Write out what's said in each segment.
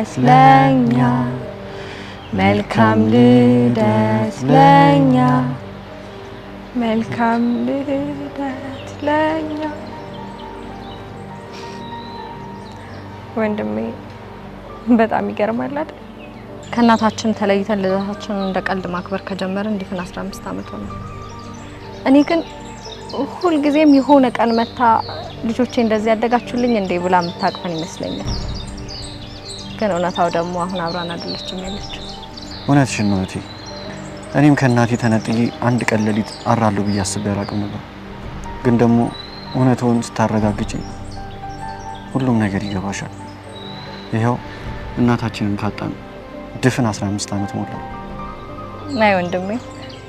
ልደት ለኛ መልካም ልደት ለኛ መልካም ልደት ለኛ ወንድሜ በጣም ይገርማል አይደል? ከእናታችን ተለይተን ልደታችንን እንደ ቀልድ ማክበር ከጀመርን እንዲፍን 15 አመት ሆነ። እኔ ግን ሁሉ ጊዜም የሆነ ቀን መታ ልጆቼ እንደዚህ ያደጋችሁልኝ እንዴ ብላ የምታቅፈን ይመስለኛል። ግን እውነታው ደግሞ አሁን አብራን አይደለችም ያለችው። እውነትሽን ነው እህቴ። እኔም ከእናቴ ተነጥዬ አንድ ቀን ሌሊት አራለሁ ብዬ አስቤ አላውቅም ነበር። ግን ደግሞ እውነታውን ስታረጋግጪ ሁሉም ነገር ይገባሻል። ይኸው እናታችንን ካጣን ድፍን 15 አመት ሞላው። ናይ ወንድሜ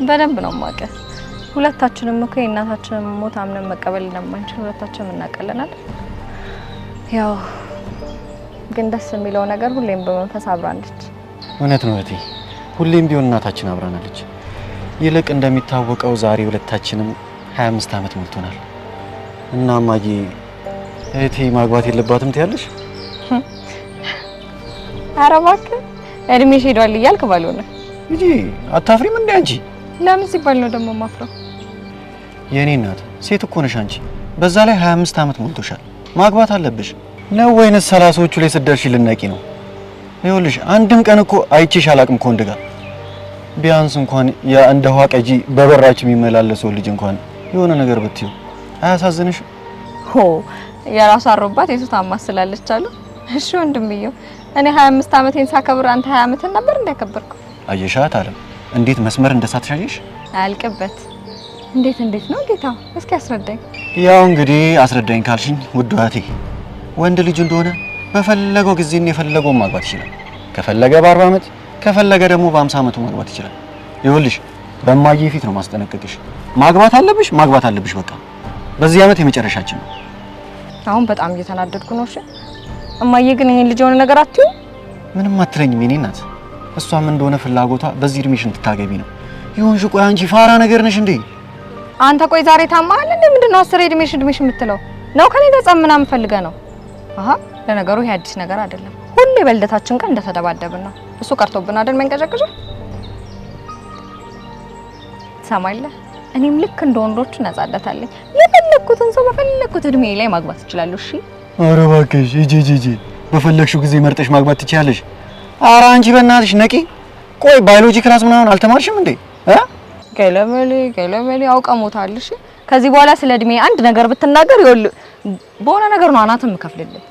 በደንብ ነው የማውቀው። ሁለታችንም እኮ የእናታችንን ሞት አምነን መቀበል እንደማንችል ሁለታችንም እናቀለናል። ያው ግን ደስ የሚለው ነገር ሁሌም በመንፈስ አብራለች። እውነት ነው እህቴ፣ ሁሌም ቢሆን እናታችን አብራናለች። ይልቅ እንደሚታወቀው ዛሬ ሁለታችንም 25 አመት ሞልቶናል እና ማዬ እህቴ ማግባት የለባትም ትያለሽ? ኧረ እባክህ እድሜሽ ሄዷል እያልክ ባልሆነ እንጂ አታፍሪም እንዴ አንቺ? ለምን ሲባል ነው ደግሞ ማፍረው? የኔ እናት ሴት እኮ ነሽ አንቺ። በዛ ላይ 25 አመት ሞልቶሻል። ማግባት አለብሽ ነው ወይንስ 30ዎቹ ላይ ስትደርሺ ልነቂ ነው? ይኸውልሽ አንድም ቀን እኮ አይቼሽ አላቅም ከወንድ ጋር። ቢያንስ እንኳን ያ እንደ ውሃ ቀጂ በበራች የሚመላለሰው ልጅ እንኳን የሆነ ነገር ብትዩ አያሳዝንሽ? ሆ የራሷ አሮባት የሱ ታማስላለች አሉ። እሺ ወንድምየው እኔ 25 አመቴን ሳከብር አንተ 20 አመትን ነበር እንዳከበርከው? አየሻት አለ እንዴት መስመር እንደሳትሻይሽ አልቅበት። እንዴት ነው ጌታ? እስኪ አስረዳኝ። ያው እንግዲህ አስረዳኝ ካልሽኝ ውድ እህቴ፣ ወንድ ልጅ እንደሆነ በፈለገው ጊዜና የፈለገው ማግባት ይችላል። ከፈለገ በ40 አመት ከፈለገ ደግሞ በ50 አመቱ ማግባት ይችላል። ይኸውልሽ በማዬ ፊት ነው ማስጠነቀቅሽ። ማግባት አለብሽ በቃ። በዚህ አመት የመጨረሻችን ነው። አሁን በጣም እየተናደድኩ ነው። እሺ እማዬ ግን ይሄን ልጅ የሆነ ነገር አትዩ? ምንም አትለኝም የኔ እናት። እሷም እንደሆነ ፍላጎቷ በዚህ እድሜሽ እንድታገቢ ነው። ይሁንሽ። ቆይ አንቺ ፋራ ነገር ነሽ እንዴ? አንተ ቆይ ዛሬ ታማሃል እንዴ? ምንድነው አስር እድሜሽ የምትለው ነው? ከኔ ተጸምና ምፈልገ ነው? አሃ ለነገሩ ይሄ አዲስ ነገር አይደለም። ሁሌ በልደታችን ቀን እንደተደባደብን ነው። እሱ ቀርቶብን አይደል መንቀጨቀጭ? ሰማይለ እኔም ልክ እንደ ወንዶቹ ነጻነት አለኝ። የፈለኩትን ሰው በፈለኩት እድሜ ላይ ማግባት እችላለሁ። እሺ ኧረ እባክሽ ሂጂ በፈለግሽው ጊዜ መርጠሽ ማግባት ትችያለሽ። ኧረ አንቺ በእናትሽ ነቂ። ቆይ ባዮሎጂ ክላስ ምናምን አልተማርሽም እንዴ? ገለመሌ አውቀሞታል። እሺ ከዚህ በኋላ ስለ እድሜ አንድ ነገር ብትናገር ይኸውልህ በሆነ ነገር ነው አናትም ከፍልልኝ።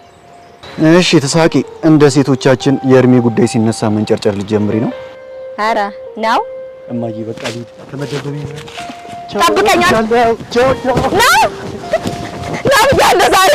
እሺ ተሳቂ። እንደ ሴቶቻችን የእድሜ ጉዳይ ሲነሳ መንጨርጨር ልትጀምሪ ነው? ኧረ ነው እማዬ በቃ ልሂድ ከመደበኛ ጠብቀኛ ነው ያለ ዛሬ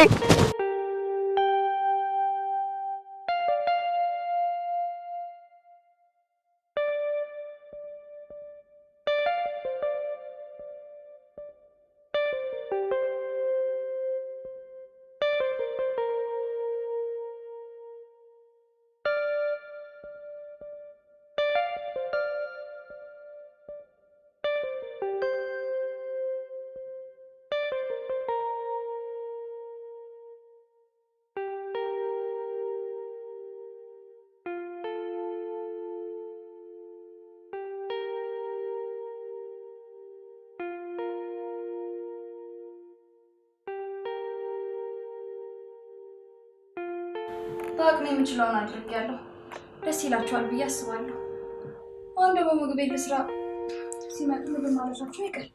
በአቅሜ የምችለውን አድርጌያለሁ። ደስ ይላችኋል ብዬ አስባለሁ። አሁን ደግሞ ምግብ ልስራ፣ ሲመጡ ምግብ ማለታቸው አይቀር።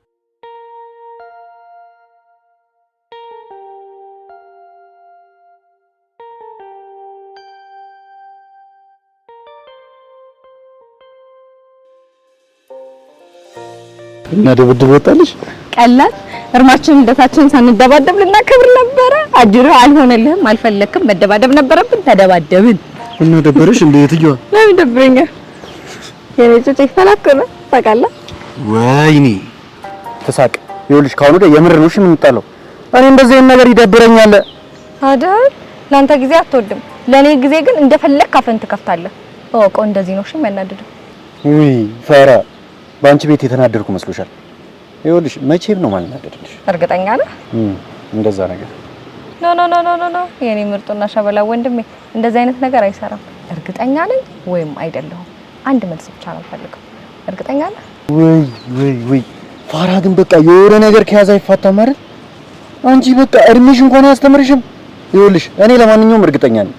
እና ድብድብ ወጣልሽ? ቀላል እርማችን እንደታችን ሳንደባደብ ልናከብር ነበረ። አጅሩ አልሆነልህም፣ አልፈለክም። መደባደብ ነበረብን፣ ተደባደብን። እና ደበረሽ እንዴ? የትየዋ ለምን ደብረኛል? የኔ ጭጭ ተላከለ ታውቃለህ? ወይኔ ተሳቅ። ይኸውልሽ ካሁን ወዲያ የምር ነው እሺ የምንጣለው። እኔ እንደዚህ አይነት ነገር ይደብረኛል አይደል? ላንተ ጊዜ አትወድም፣ ለኔ ጊዜ ግን እንደፈለክ አፈን ትከፍታለህ። እወቀው፣ እንደዚህ ነው እሺ የሚያናድደው። ውይ ፈራ፣ በአንቺ ቤት የተናደድኩ መስሎሻል? ይኸውልሽ መቼም ነው ማልናደድልሽ። እርግጠኛ ነህ? እንደዛ ነገር ኖ የኔ ምርጡና ሸበላ ወንድሜ እንደዚህ አይነት ነገር አይሰራም። እርግጠኛ ነኝ ወይም አይደለሁም? አንድ መልስ ብቻ ነው ፈልገው። እርግጠኛ ነህ? ወይ ፋራ ግን በቃ የሆነ ነገር ከያዘ አይፋታም አይደል? አንቺ በቃ እድሜሽ እንኳን አያስተምርሽም። ይኸውልሽ እኔ ለማንኛውም እርግጠኛ ነኝ።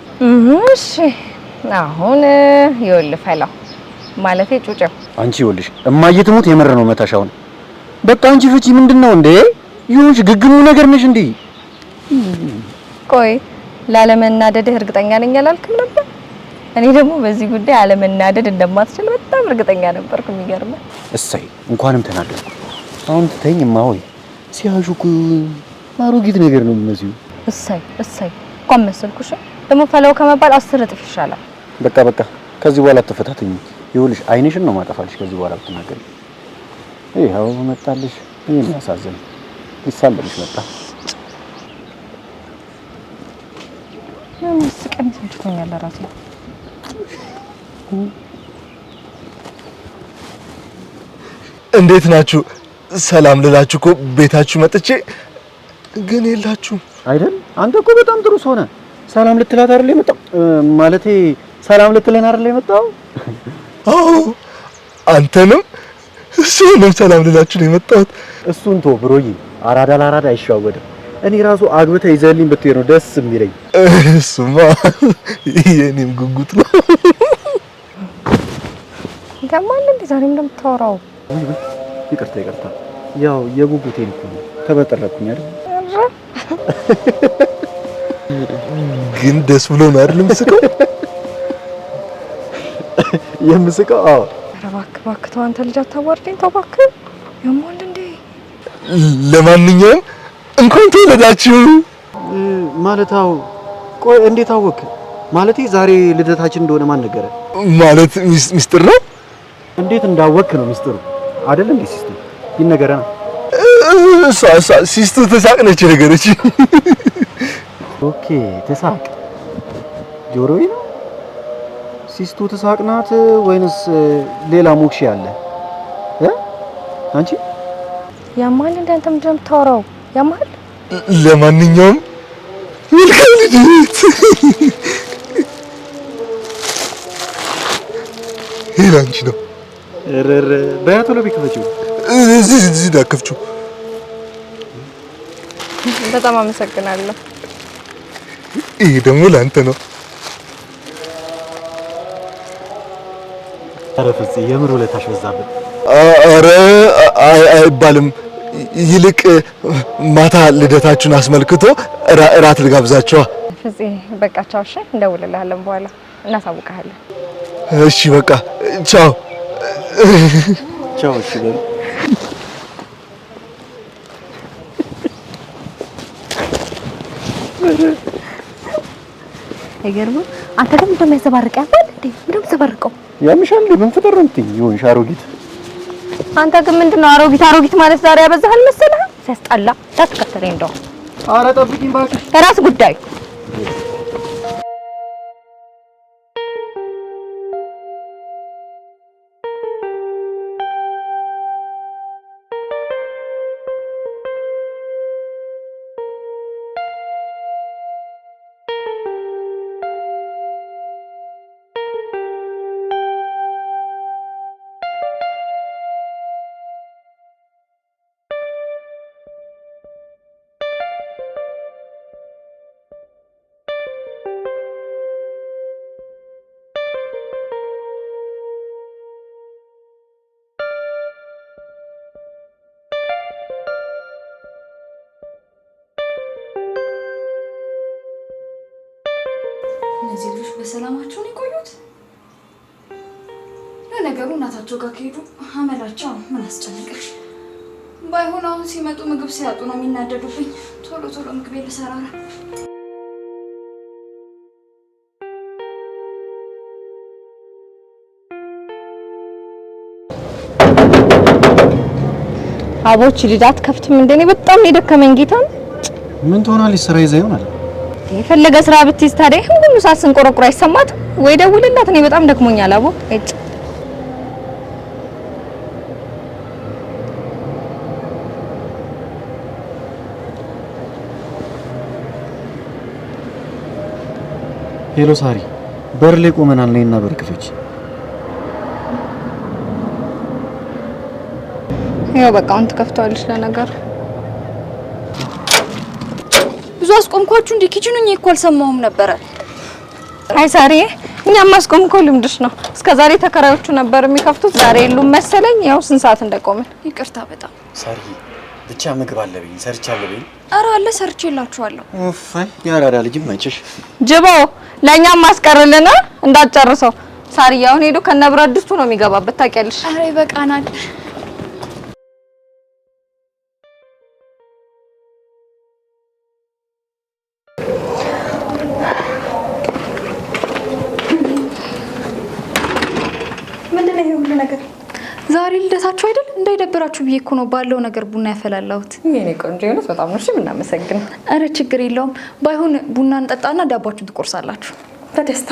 እሺ አሁን ይኸውልህ ፈላው ማለቴ ጩጬው አንቺ ይኸውልሽ እማዬ ትሙት የምር ነው መታሻውን። በቃ አንቺ ፍቺ ምንድነው እንዴ? ይሁንሽ ግግሙ ነገር ነሽ እንዴ? ቆይ ላለመናደድህ እርግጠኛ ነኝ አላልክም ነበር? እኔ ደግሞ በዚህ ጉዳይ አለመናደድ እንደማትችል በጣም እርግጠኛ ነበርኩ። የሚገርምህ እሰይ እንኳንም ተናደድኩ። አሁን ትተኝማ ወይ ሲያሹኩ አሮጊት ነገር ነው የሚመስዩ። እሰይ እንኳን መሰልኩሽ። ደግሞ ፈላው ከመባል 10 እጥፍ ይሻላል። በቃ ከዚህ በኋላ ተፈታተኝ። ይኸውልሽ አይንሽን ነው ማጠፋልሽ ከዚህ በኋላ ብትናገሪ። ይኸው መጣልሽ። ይሄን ያሳዝን ይሳለምሽ መጣ። መስቀን ትንችኛለ ራሴ እንዴት ናችሁ? ሰላም ልላችሁ እኮ ቤታችሁ መጥቼ ግን የላችሁም አይደል? አንተ እኮ በጣም ጥሩ ሰው ነህ። ሰላም ልትላት አይደል የመጣው? ማለቴ ሰላም ልትለን አይደል የመጣው? አዎ አንተንም እሱንም ሰላም ልላችሁ ነው የመጣሁት። እሱን ተው ብሮዬ፣ አራዳ ለአራዳ አይሻወድም። እኔ ራሱ አግብተህ ይዘህልኝ ብትሄድ ነው ደስ የሚለኝ። እሱማ የኔም ጉጉት ነው። ገማል እንዴ ዛሬም እንደምታወራው? ይቅርታ ያው የጉጉቴን እኮ ነው ተበጠረኩኝ አይደል? ግን ደስ ብሎ ነው አይደል የምስቀው? የምስቀው አዎ። ኧረ እባክህ ተው አንተ ልጅ አታዋርደኝ ተው እባክህ። የሞል እንዴ ለማንኛውም እንኳን ተወለዳችሁ ማለት አዎ። ቆይ እንዴት አወክ? ማለቴ ዛሬ ልደታችን እንደሆነ ማን ነገረ? ማለት ሚስጥር ነው። እንዴት እንዳወክ ነው ሚስጥሩ አይደል እንዴ? ሲስቱ ይነገረና ሲስቱ ተሳቅነች ነገረች። ኦኬ ተሳቅ ጆሮዬ ነው ሲስቱ ተሳቅናት ወይንስ ሌላ ሞክሽ ያለ አንቺ ያማል እንደ አንተ ምንድን ነው የምታወራው? ያማል። ለማንኛውም መልካም ልደት። ይሄ አንቺ ነው። ረረ በያቶሎ ቢከፈችው እዚህ ዳከፍችው። በጣም አመሰግናለሁ። ይሄ ደግሞ ለአንተ ነው። ኧረ ፍፄ የምር ውለታሽ በዛብን። ኧረ አይባልም። ይልቅ ማታ ልደታችሁን አስመልክቶ እራት ልጋብዛችኋ። ፍፄ በቃ ቻው። እሺ እንደውልልሃለን፣ በኋላ እናሳውቅሃለን። እሺ በቃ ቻው ቻው። እሺ በሉ። አይገርምም? አንተ ደግሞ እንደሚያዘባርቅ ያባል እንዴ? ምንም ዘባርቀው ያምሻል እንዴ? ምን ፍጠር ነው የምትይኝ? ይሁንሽ አሮጊት። አንተ ግን ምንድነው አሮጊት ማለት ዛሬ ያበዛሃል መሰለህ? ሲያስጠላ ታስከተለኝ እንደው። ኧረ ጠብቂኝ እባክሽ። የራስ ጉዳይ። እነዚህ ልጆች በሰላማቸው ነው የቆዩት። ለነገሩ እናታቸው ጋር ከሄዱ አመላቸው ምን አስጨነቀሽ? ባይሆን አሁን ሲመጡ ምግብ ሲያጡ ነው የሚናደዱብኝ። ቶሎ ምግቤ ልሰራ ነው። አቦች ልዳት ከፍትም እንደኔ በጣም ነው የደከመኝ ጌታ። ምን ትሆናለች? ስራ ይዛ ይሆናል። የፈለገ ስራ ብትይዝ ታዲያ ይሄን ሁሉ ሰዓት ስንቆረቁር አይሰማትም ወይ? ደውልላት። እኔ በጣም ደክሞኛል አቦ። እጭ ሄሎ ሳሪ፣ በር ላይ ቆመናል ነይና በር ክፈች። ያው በቃ አሁን ትከፍተዋለሽ ለነገር ብዙ አስቆምኳችሁ እንዴ? ኪችኑኝ እኮ አልሰማሁም ነበረ። አይ ሳሪ እኛም ማስቆም እኮ ልምድሽ ነው። እስከዛሬ ተከራዮቹ ነበር የሚከፍቱት፣ ዛሬ የሉም መሰለኝ። ያው ስንት ሰዓት እንደቆመን ይቅርታ በጣም ሳሪ ብቻ ምግብ አለብኝ ሰርቻለሁ በይ። ኧረ አለ ሰርቼላችኋለሁ። ኡፍ ያራዳ ልጅም አይችሽ ጅቦ ለኛም ማስቀርልና እንዳትጨርሰው። ሳሪ አሁን ሄዶ ከነብረት ድስቱ ነው የሚገባበት ታውቂያለሽ። ኧረ ይበቃናል። ምንድነው ይሄ ሁሉ ነገር? ዛሬ ልደታችሁ አይደል? እንዳይደብራችሁ ብዬ እኮ ነው ባለው ነገር ቡና ያፈላላሁት። የኔ ቆንጆ የሆነስ በጣም ነው የምናመሰግነው። አረ ችግር የለውም። ባይሆን ቡና እንጠጣና ዳባችሁን ትቆርሳላችሁ በደስታ።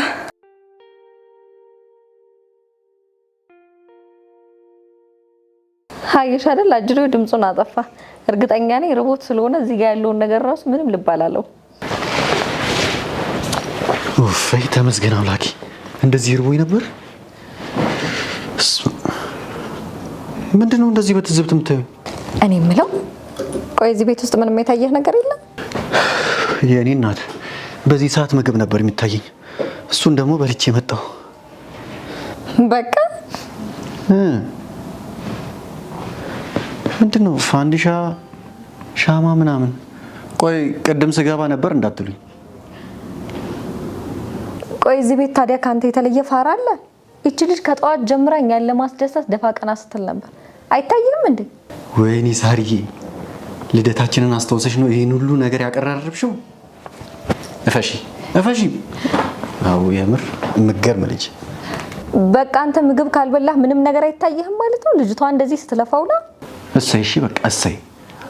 ሀይሽ አይደል አጅሬው ድምጹን አጠፋ። እርግጠኛ ነኝ ርቦት ስለሆነ እዚህ ጋር ያለውን ነገር ራሱ ምንም ልብ አላለው። ኡፍ ተመስገን አምላኬ። እንደዚህ ርቦኝ ነበር። ምንድነው እንደዚህ በትዝብት የምታዩኝ? እኔ የምለው ቆይ እዚህ ቤት ውስጥ ምንም የታየህ ነገር የለም? የእኔ እናት በዚህ ሰዓት ምግብ ነበር የሚታየኝ፣ እሱን ደግሞ በልቼ መጣሁ። በቃ ምንድነው ፋንዲሻ ሻማ ምናምን? ቆይ ቅድም ስገባ ነበር እንዳትሉኝ። ቆይ እዚህ ቤት ታዲያ ካንተ የተለየ ፋራ አለ? እቺ ልጅ ከጠዋት ጀምራ እኛን ለማስደሰት ደፋ ቀና ስትል ነበር። አይታየም እንዴ? ወይኔ ሳርዬ ልደታችንን አስተውሰሽ ነው ይሄን ሁሉ ነገር ያቀራረብሽው? እፈሺ። አው የምር ምገርም ልጅ። በቃ አንተ ምግብ ካልበላህ ምንም ነገር አይታየህም ማለት ነው? ልጅቷ እንደዚህ ስትለፋውላ። እሰይ እሺ በቃ እሰይ።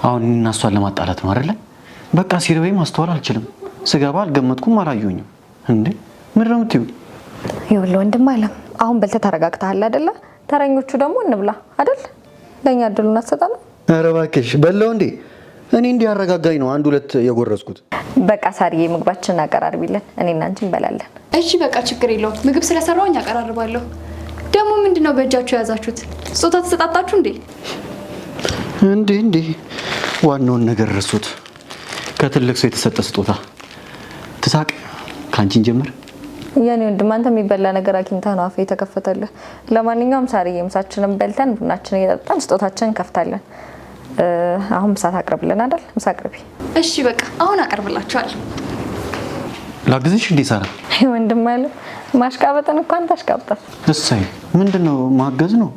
አሁን እና እሷን ለማጣላት ነው አይደለ? በቃ ሲርበኝ ማስተዋል አልችልም። ስገባ አልገመጥኩም፣ አላየሁኝም። እንዴ ምን ነው የምትይው? ይኸውልህ ወንድም አለም አሁን በልተህ ተረጋግተሃል አይደለ? ተረኞቹ ደግሞ እንብላ አይደል? ለኛ እድሉን አትሰጣለህ? ኧረ እባክሽ በላው እንዴ። እኔ እንዲህ አረጋጋኝ ነው አንድ ሁለት የጎረስኩት። በቃ ሳርዬ ምግባችንን አቀራርቢልን፣ እኔና አንቺ እንበላለን። እሺ በቃ ችግር የለውም። ምግብ ስለሰራሁኝ አቀራርባለሁ። ደግሞ ምንድነው በእጃችሁ የያዛችሁት? ስጦታ ተሰጣጣችሁ እንዴ? እንዴ ዋናውን ነገር ረሱት። ከትልቅ ሰው የተሰጠ ስጦታ። ትሳቅ ካንቺን ጀምር። የኔ ወንድም አንተ የሚበላ ነገር አግኝተህ ነው አፌ የተከፈተልህ። ለማንኛውም ሳርዬ ምሳችንን በልተን ቡናችንን እየጠጣን ስጦታችንን እንከፍታለን። አሁን ምሳ ታቅርብልን አይደል? ምሳ አቅርቢ። እሺ በቃ አሁን አቀርብላችኋለሁ። ላግዝሽ እንዴ ሳራ? ወንድም አለ ማሽቃበጥን እኮ አንተ አሽቃብጣት። እሰይ ምንድነው ማገዝ ነው?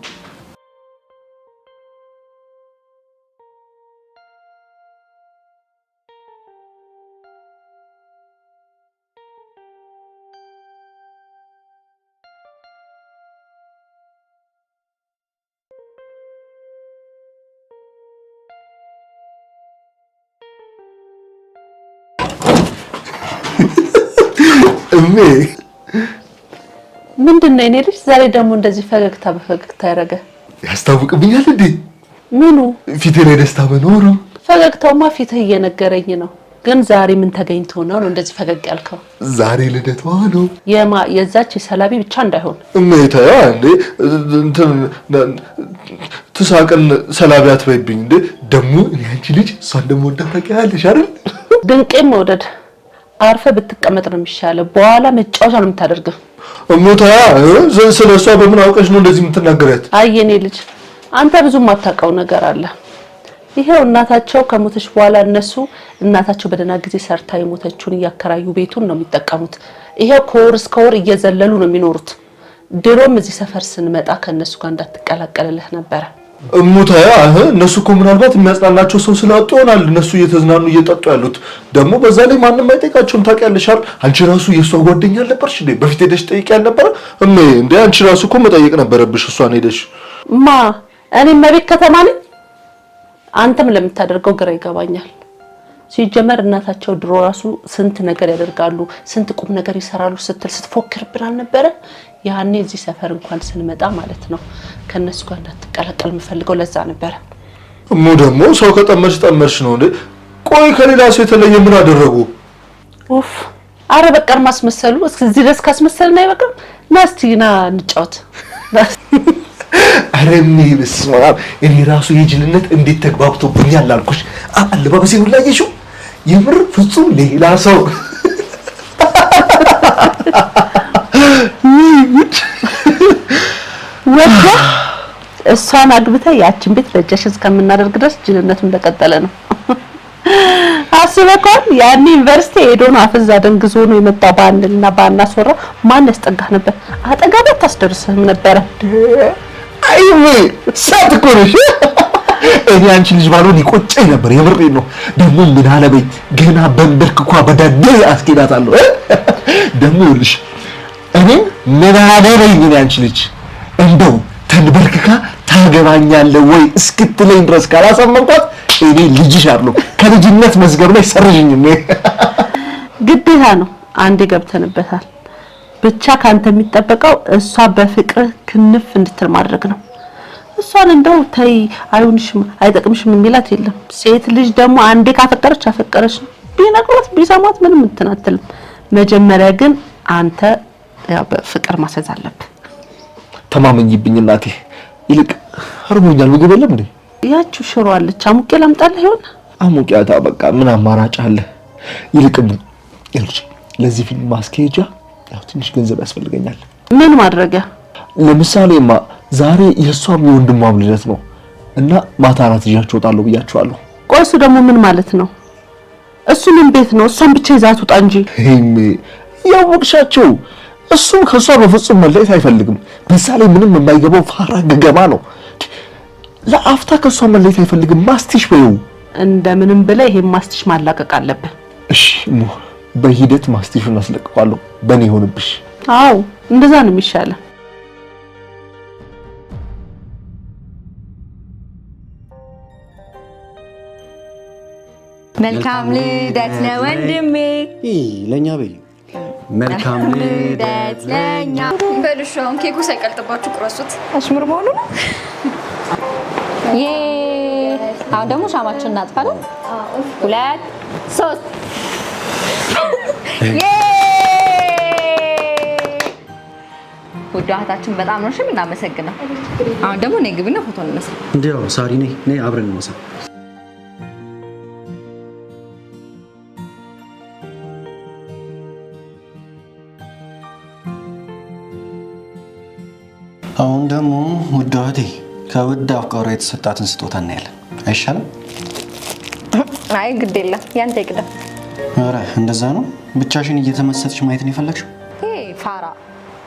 ምንድነው የኔ ልጅ ዛሬ ደግሞ እንደዚህ ፈገግታ በፈገግታ ያረገ? ያስታውቅብኛል እንዴ? ምኑ? ፊቴ ላይ ደስታ መኖሩ። ፈገግታውማ ፊትህ እየነገረኝ ነው። ግን ዛሬ ምን ተገኝቶ ነው እንደዚህ ፈገግ ያልከው? ዛሬ ልደቷ ነው። የዛች ሰላቢ ብቻ እንዳይሆን እመይታያ እንዴ እንትን ትሳቅን ሰላቢ አትበይብኝ እንዴ። ደግሞ እኔ አንቺ ልጅ እሷን ደግሞ ወዳታቂያለሽ አይደል? ድንቄም መውደድ አርፈ ብትቀመጥ ነው የሚሻለው። በኋላ መጫወቻ ነው የምታደርገው። እሞታያ ስለሷ በምን አውቀሽ ነው እንደዚህ የምትናገሪያት? አይ የኔ ልጅ አንተ ብዙ የማታውቀው ነገር አለ። ይሄው እናታቸው ከሞተች በኋላ እነሱ እናታቸው በደና ጊዜ ሰርታ የሞተችውን እያከራዩ ቤቱን ነው የሚጠቀሙት። ይሄው ከወር እስከ ወር እየዘለሉ ነው የሚኖሩት። ድሮም እዚህ ሰፈር ስንመጣ ከነሱ ጋር እንዳትቀላቀልልህ ነበር። እሙታያ እነሱ እኮ ምናልባት የሚያጽናናቸው ሰው ስላጡ ይሆናል እነሱ እየተዝናኑ እየጠጡ ያሉት። ደግሞ በዛ ላይ ማንንም አይጠይቃቸውም። ታውቂያለሽ አይደል? አንቺ ራሱ የሷ ጓደኛ አልነበርሽ እንዴ? በፊት ሄደሽ ጠይቂ ያልነበረ እንዴ? አንቺ ራሱ እኮ መጠየቅ ነበረብሽ እሷን ሄደሽ። እኔ መቤት ከተማ ነኝ። አንተም ለምታደርገው ግራ ይገባኛል። ሲጀመር እናታቸው ድሮ ራሱ ስንት ነገር ያደርጋሉ፣ ስንት ቁም ነገር ይሰራሉ ስትል ስትፎክርብን አልነበረ? ያኔ እዚህ ሰፈር እንኳን ስንመጣ ማለት ነው ከነሱ ጋር እንዳትቀላቀል የምፈልገው ለዛ ነበረ። ደግሞ ሰው ከጠመሽ ጠመሽ ነው እንዴ? ቆይ ከሌላ ሰው የተለየ ምን አደረጉ? ኡፍ አረ በቀር ማስመሰሉ እስከዚህ ድረስ ካስመሰልን አይበቃም? ና እስቲ ና እንጫወት። አረ እኔ ራሱ የጅልነት እንዴት ተግባብቶብኛል አልኩሽ። አለባበሴን ሁላ አየሽው? የምር ፍጹም ሌላ ሰው። ወደ እሷን አግብተህ ያችን ቤት ደጃችን እስከምናደርግ ድረስ ጅልነቱ እንደቀጠለ ነው። አስበከው ያኔ ዩኒቨርሲቲ ሄዶ ነው አፈዛ ደንግዞ ነው የመጣ ባንልና ባናስወራ ማን ያስጠጋህ ነበር? አጠገበት ታስደርስህም ነበር። አይኔ ሳት እኮ ነሽ። እኔ አንቺ ልጅ ባልሆን ይቆጨኝ ነበር። የምሬን ነው። ደግሞ ምን አለበኝ ገና በንበርክኳ በዳዴ አስኬዳታለሁ። ደግሞ ይኸውልሽ እኔ ምን አለበኝ እኔ አንቺ ልጅ እንደው ተንበርክካ ታገባኛለህ ወይ እስክትለኝ ድረስ ካላሳመንኳት እኔ ልጅሽ አይደለሁ ከልጅነት መዝገብ ላይ ሰርዥኝ ነው። ግዴታ ነው። አንዴ ገብተንበታል። ብቻ ካንተ የሚጠበቀው እሷ በፍቅር ክንፍ እንድትል ማድረግ ነው። እሷን እንደው ተይ አይሁንሽም አይጠቅምሽም የሚላት የለም። ሴት ልጅ ደግሞ አንዴ ካፈቀረች አፈቀረች ነው። ቢነግሯት ቢሰማት ምንም እንትን አትልም። መጀመሪያ ግን አንተ ያው በፍቅር ማሰዝ አለብህ። ተማመኝብኝ እናቴ። ይልቅ አርሞኛል። ምግብ የለም እንዴ? ያቺው ሽሮ አለች። አሙቄ ላምጣልህ ይሆን? አሙቄያታ በቃ ምን አማራጭ አለ? ይልቅም ይልጭ ለዚህ ፊልም ማስኬጃ ያው ትንሽ ገንዘብ ያስፈልገኛል። ምን ማድረጊያ? ለምሳሌማ ዛሬ የሷም የወንድሟም ልደት ነው እና ማታ አራት ይዣቸው እወጣለሁ ብያቸዋለሁ። ቆይ እሱ ደግሞ ምን ማለት ነው? እሱ ምን ቤት ነው? እሷን ብቻ ይዛት ውጣ እንጂ። ያወቅሻቸው እሱ ከሷ በፍጹም መለየት አይፈልግም። በዛ ላይ ምንም የማይገባው ፋራ ገገማ ነው። ለአፍታ ከሷ መለየት አይፈልግም። ማስቲሽ በይው። እንደምንም ብለህ ይሄን ማስቲሽ ማላቀቅ አለብህ። እሺ በሂደት ማስቲሹን አስለቅቋለሁ። በኔ ይሆንብሽ። አዎ እንደዛ ነው የሚሻለው። መልካም ልደት ለወንድሜ። ለኛ በይ መልካም ልደት ለኛ። በልሻውን ኬኩ ሳይቀልጥባችሁ ቁረሱት። አሽሙር መሆኑ ነው። አሁን ደግሞ ሻማችን እናጥፋለን። 2 3 ውድ እህታችን በጣም ነው የምናመሰግነው። አሁን ደግሞ ነይ ግቢና ፎቶ እንነሳ። እንዴው ሳሪ ነይ አብረን እንነሳ። አሁን ደግሞ ውድ እህቴ ከውድ አፍቃሪ የተሰጣትን ስጦታ እናያለን። አይሻልም? አይ ግድ የለም ያንተ ይቅደም። ኧረ እንደዛ ነው። ብቻሽን እየተመሰጥሽ ማየት ነው የፈለግሽው? ይሄ ፋራ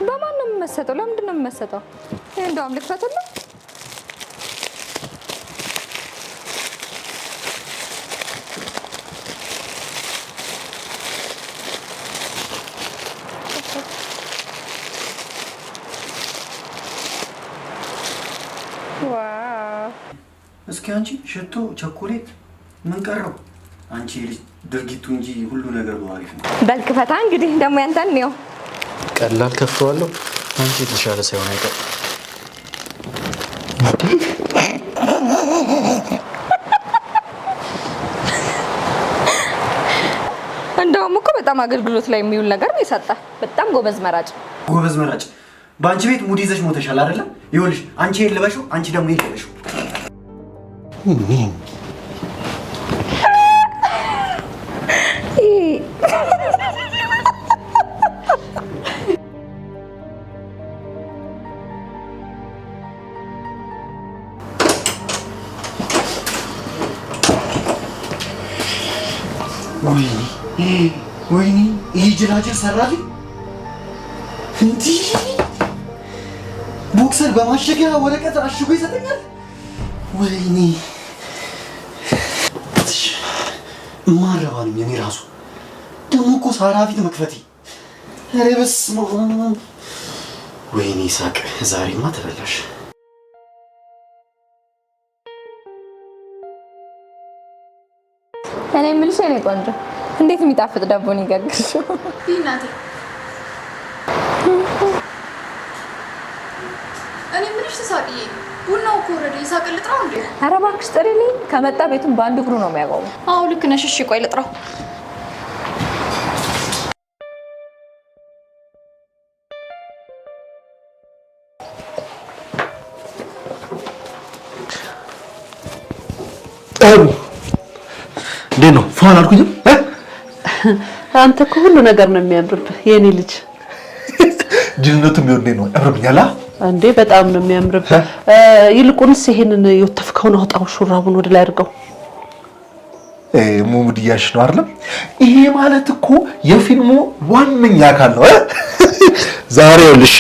በማን ነው የምመሰጠው? ለምንድን ነው የምመሰጠው? ይሄ እንደውም ልክፈትልህ። እስኪ አንቺ ሽቶ፣ ቸኮሌት ምን ቀረው? አንቺ ልጅ ድርጊቱ እንጂ ሁሉ ነገር በአሪፍ ነው። በል ክፈታ እንግዲህ ደግሞ ያንተን ነው። ቀላል ከፍተዋለሁ። አንቺ የተሻለ ሳይሆን አይቀር። እንደውም እኮ በጣም አገልግሎት ላይ የሚውል ነገር ነው የሰጠህ። በጣም ጎበዝ መራጭ። ጎበዝ መራጭ። በአንቺ ቤት ሙድ ይዘሽ ሞተሻል አይደለም? ይኸውልሽ አንቺ የለበሽው፣ አንቺ ደግሞ የለበሽው። ወይኔ ይሄ ጅላጅል ሰራልኝ። እንዲህ ቦክሰር በማሸጊያ ወረቀት አሽጎ ይሰጠኛል። ወይኔ ማረባኝ። እኔ ራሱ ደግሞ እኮ ሳራ ፊት መክፈቴ። ኧረ በስመ አብ። ወይኔ ሳቅ፣ ዛሬማ ተበላሽ። እኔ የምልሽ የኔ ቆንጆ እንዴት የሚጣፍጥ ዳቦ ነው የጋገርሽው? እናቴ እኔ የምልሽ ሳቅዬ፣ ቡናው እኮ ወረደ። ይሳቅ ልጥራው እንዴ? ኧረ እባክሽ ጥሪልኝ። ከመጣ ቤቱን በአንድ እግሩ ነው የሚያቆመው። አዎ ልክ ነሽ። እሺ ቆይ ልጥራው። እንዴት ነው ፏን አልኩኝ? አንተ እኮ ሁሉ ነገር ነው የሚያምርብህ የኔ ልጅ። ጅንነቱም ቢሆን ነው ያምርብኛል። እንዴ በጣም ነው የሚያምርብህ። ይልቁንስ ይሄንን የወተፍከውን አውጣው፣ ሹራቡን ወደ ላይ አድርገው። ሙሙድ እያልሽ ነው አይደለም? ይሄ ማለት እኮ የፊልሙ ዋነኛ አካል ነው። ዛሬ ይኸውልሽ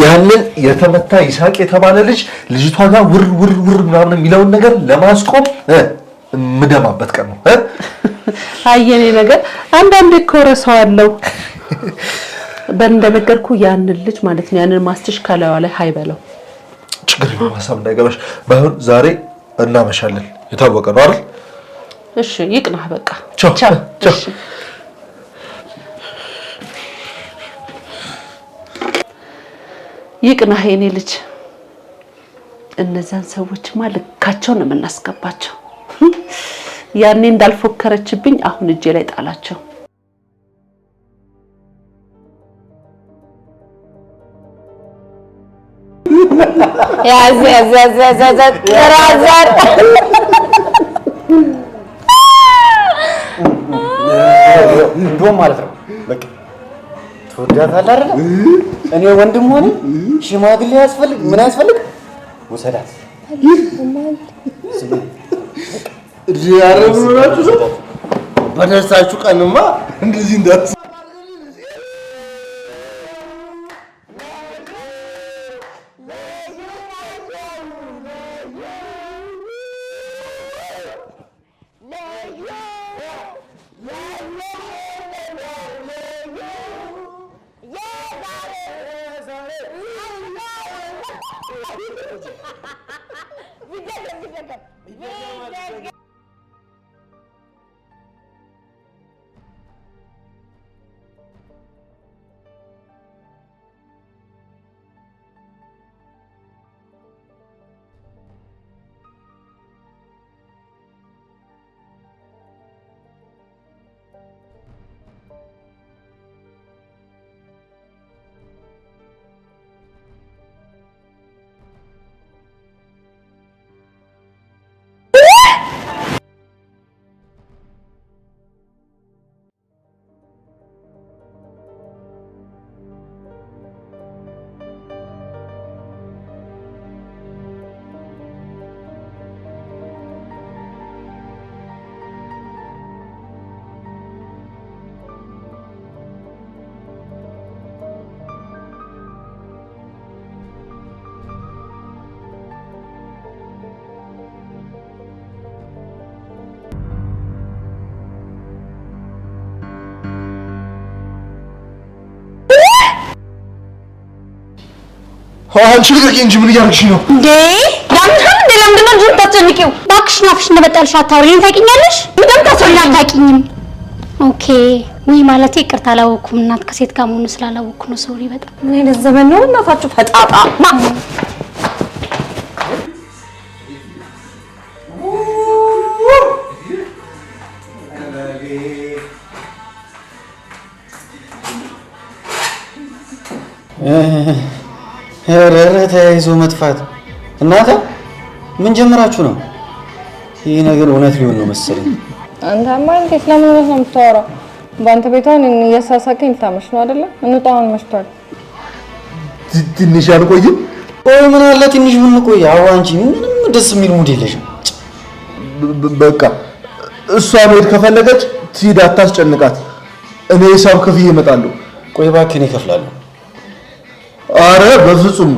ያንን የተመታ ይሳቅ የተባለ ልጅ ልጅቷ ጋር ውር ውር ውር ምናምን የሚለውን ነገር ለማስቆም ምደማበት ቀን ነው። አየኔ ነገር አንዳንዴ እኮ ረሳዋለሁ። በእንደነገርኩ ያንን ልጅ ማለት ነው ያንን ማስትሽ ካላዋ ላይ ሃይበለው። ችግር የለም ሀሳብ እንዳይገባሽ። ባይሆን ዛሬ እናመሻለን የታወቀ ነው አይደል? እሺ ይቅናህ በቃ ቻው ቻው። ይቅናህ የኔ ልጅ። እነዛን ሰዎችማ ልካቸውን ነው የምናስገባቸው። ያኔ እንዳልፎከረችብኝ አሁን እጄ ላይ ጣላቸው። ያዝ እንደውም ማለት ነው በቃ ትወዳታለህ አይደል? እኔ ወንድም ሆነ ሽማግሌ ያስፈልግ ምን ያስፈልግ ወሰዳት በደስታችሁ ቀንማ እንደዚህ እንዳትስ አንቺ ልቀቂ እንጂ ምን እያደረግሽ ነው እንዴ? ያምታም እንደ ለምንድን ነው ጆርታ ተጨንቂው? እባክሽ ናፍሽ እንደበጣልሽ አታውሪኝ። ታውቂኛለሽ? ምንም ታስወላ አታውቂኝም። ኦኬ ወይ ማለት ይቅርታ አላወኩም። እናት ከሴት ጋር መሆኑ ስላላወኩ ነው። ሶሪ በጣም ምን አይነት ዘመን ነው እናታችሁ ፈጣጣ ተያይዞ መጥፋት። እናታ ምን ጀምራችሁ ነው? ይህ ነገር እውነት ሊሆን ነው መሰለኝ። አንተማ እንዴት ለምን ነው የምታወራው? በአንተ ቤቷን እያሳሳከኝ ልታመሽ ነው አይደለ? እንውጣውን መሽቷል። ትንሽ አልቆይም? ቆይ ምን አለ ትንሽ ምን ቆይ? አዎ አንቺ ምንም ደስ የሚል ሙድ የለሽም። በቃ እሷ መሄድ ከፈለገች ትሂድ፣ አታስጨንቃት። እኔ ሂሳብ ከፍዬ እመጣለሁ። ቆይ እባክህ እኔ እከፍላለሁ። አረ በፍጹም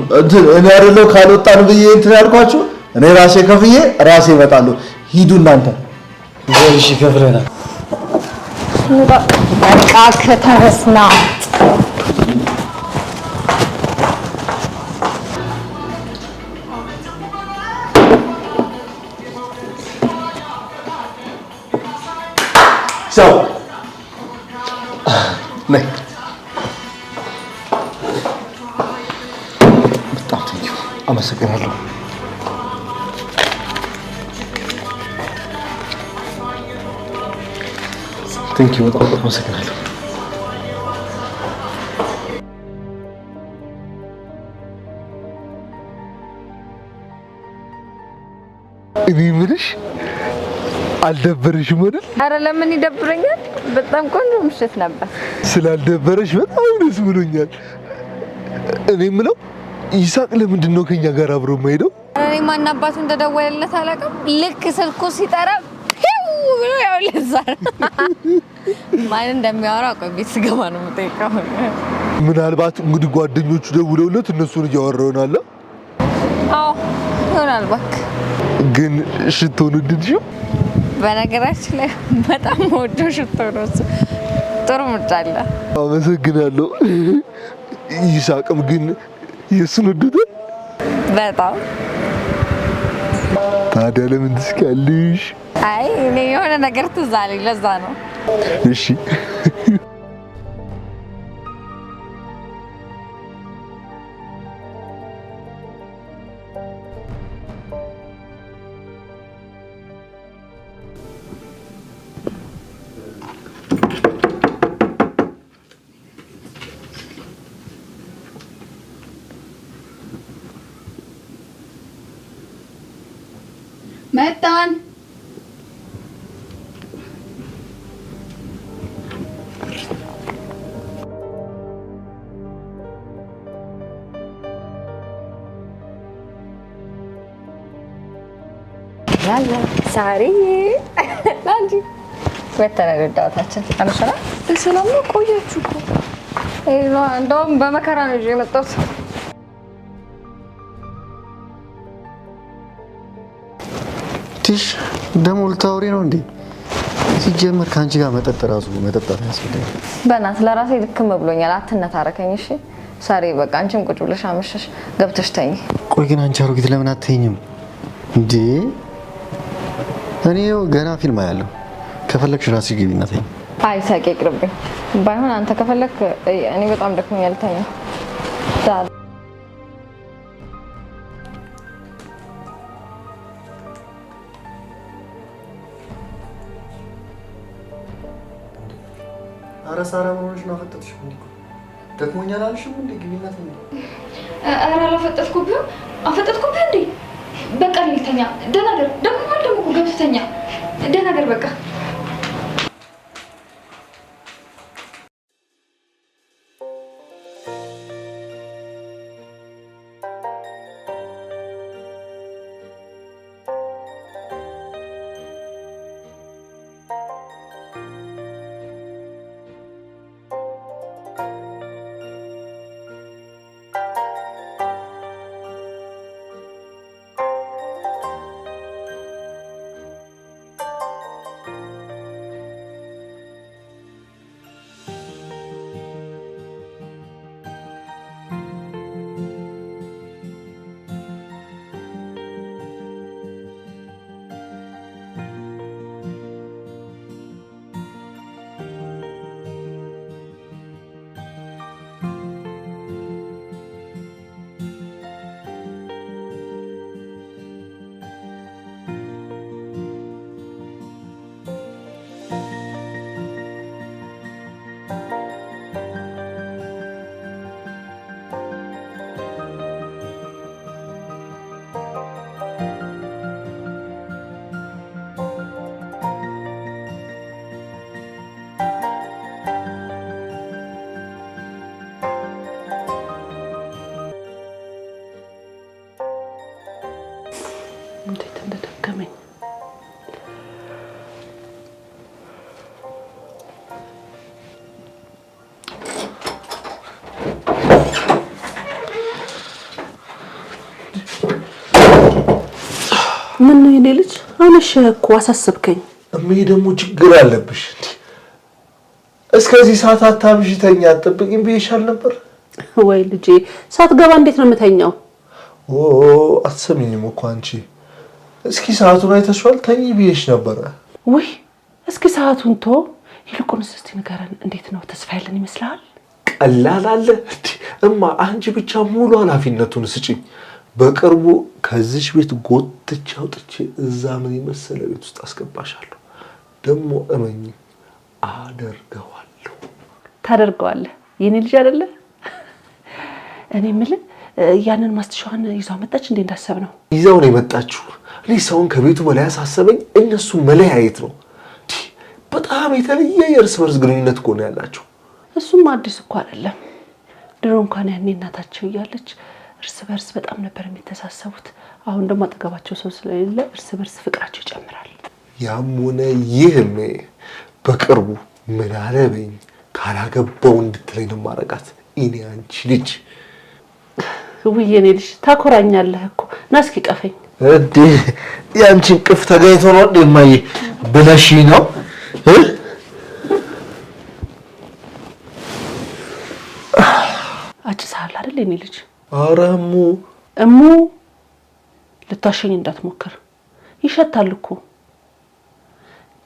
እኔ አይደለሁ ካልወጣን ብዬ እንትን ያልኳችሁ። እኔ ራሴ ከፍዬ ራሴ እመጣለሁ። ሂዱ እናንተ። እሺ ከፍለናል። በቃ ከተረስና ሰው ነይ አመሰግናለሁ። ቴንኪው በጣም አመሰግናለሁ። እኔ የምልሽ አልደበረሽም አይደል? አረ ለምን ይደብረኛል? በጣም ቆንጆ ምሽት ነበር። ስላልደበረሽ በጣም ደስ ብሎኛል። እኔ የምለው ይሳቅ ለምንድን ነው ከኛ ጋር አብሮ የማይሄደው? እኔ ማን አባቱ እንደደወለለት አላውቅም። ልክ ስልኩ ሲጠራ ብሎ ያው ለዛ ማን እንደሚያወራ ቆይ ቤት ስገባ ነው የምጠይቀው። ምናልባት እንግዲህ ጓደኞቹ ደውለውለት እነሱን እያወራን አለ። አዎ ይሆናል። እባክህ ግን ሽቶን ወደድሽው? በነገራችን ላይ በጣም ወደው ሽቶ ነው እሱ። ጥሩ ምርጫ አለ። አመሰግናለሁ። ይሳቅም ግን የእሱን ወደዳል? በጣም። ታዲያ ለምን ትስቂያለሽ? አይ እኔ የሆነ ነገር ትዝ አለኝ ለዛ ነው። እሺ መጣን። ያለ ሳሪ ላንጂ ወተረዳታችን አንሽራ ሰላም ነው። ቆያችሁ እኮ እንደውም በመከራ ነው ይዤ የመጣሁት። ትሽ ደሞ ልታወሪ ነው እንዴ? ሲጀመር ከአንቺ ጋር መጠጥ ራሱ መጠጣት ያስፈልጋል። በእናትህ ለራሴ ልክም ብሎኛል። አትነታረከኝ እሺ ሳሪ። በቃ አንቺም ቁጭ ብለሽ አመሸሽ ገብተሽ ተኝ። ቆይ ግን አንቺ አሮጊት ለምን አትተኝም እንዴ? እኔ ገና ፊልም አያለሁ። ከፈለግሽ ራስሽ ግቢና ተኝ። አይ ሳቂ ይቅርብኝ። ባይሆን አንተ ከፈለክ እኔ በጣም ደክሞኛል ተኝ። ኧረ ሳራ ምን ሆነሽ ነው? አፈጠጥሽ እንዴ? ደክሞኛል አልሽም እንዴ? ግቢና ተኝ። ኧረ አላፈጠጥኩብህም። አፈጠጥኩብህ እንዴ? በቃ ልተኛ። ደህና ደር ደግሞ ደግሞ ገብተኛ። ደህና ደር በቃ። እንዴት እንደደከመኝ ምን ነው የኔ ልጅ አመሸህ እኮ አሳሰብከኝ። እሜ ደግሞ ችግር አለብሽ እንዴ? እስከዚህ ሰዓት አታምሽተኛ አትጠብቂኝ ብዬሻል ነበር። ወይ ልጄ ሳትገባ እንዴት ነው የምተኛው? ኦ አትሰሚኝም እኮ አንቺ። እስኪ ሰዓቱን አይተሽዋል? ተኝ ብዬሽ ነበረ። ወይ እስኪ ሰዓቱን ቶ ይልቁንስ እስቲ ንገረን፣ እንዴት ነው ተስፋ ያለን ይመስልሃል? ቀላል አለ እንዴ? እማ አንቺ ብቻ ሙሉ ኃላፊነቱን ስጪኝ። በቅርቡ ከዚህ ቤት ጎትቼ አውጥቼ እዛ ምን የመሰለ ቤት ውስጥ አስገባሻለሁ። ደግሞ እመኝ አደርገዋለሁ። ታደርገዋለህ የኔ ልጅ አይደለ? እኔ የምልህ ያንን ማስተሻዋን ይዛው መጣች እንዴ? እንዳሰብ ነው ይዛው ነው የመጣችው። እኔ ሰውን ከቤቱ በላይ ያሳሰበኝ እነሱ መለያየት ነው። በጣም የተለየ የእርስ በርስ ግንኙነት እኮ ነው ያላቸው። እሱም አዲስ እኮ አይደለም። ድሮ እንኳን ያኔ እናታቸው እያለች እርስ በርስ በጣም ነበር የሚተሳሰቡት። አሁን ደግሞ አጠገባቸው ሰው ስለሌለ እርስ በርስ ፍቅራቸው ይጨምራል። ያም ሆነ ይህም በቅርቡ ምን አለበኝ ካላገባው እንድትለኝ ነው ማረጋት። እኔ አንቺ ልጅ ውዬ እኔ ልጅ ታኮራኛለህ እኮ ና እስኪ ቀፈኝ። እንዴ ያንቺን ቅፍ ተገኝቶ ነው እንዴ ማዬ ብለሽ ነው? አጭሳል አይደል እኔ ልጅ? ኧረ እሙ ልታሸኝ እንዳትሞክር፣ ይሸታል እኮ።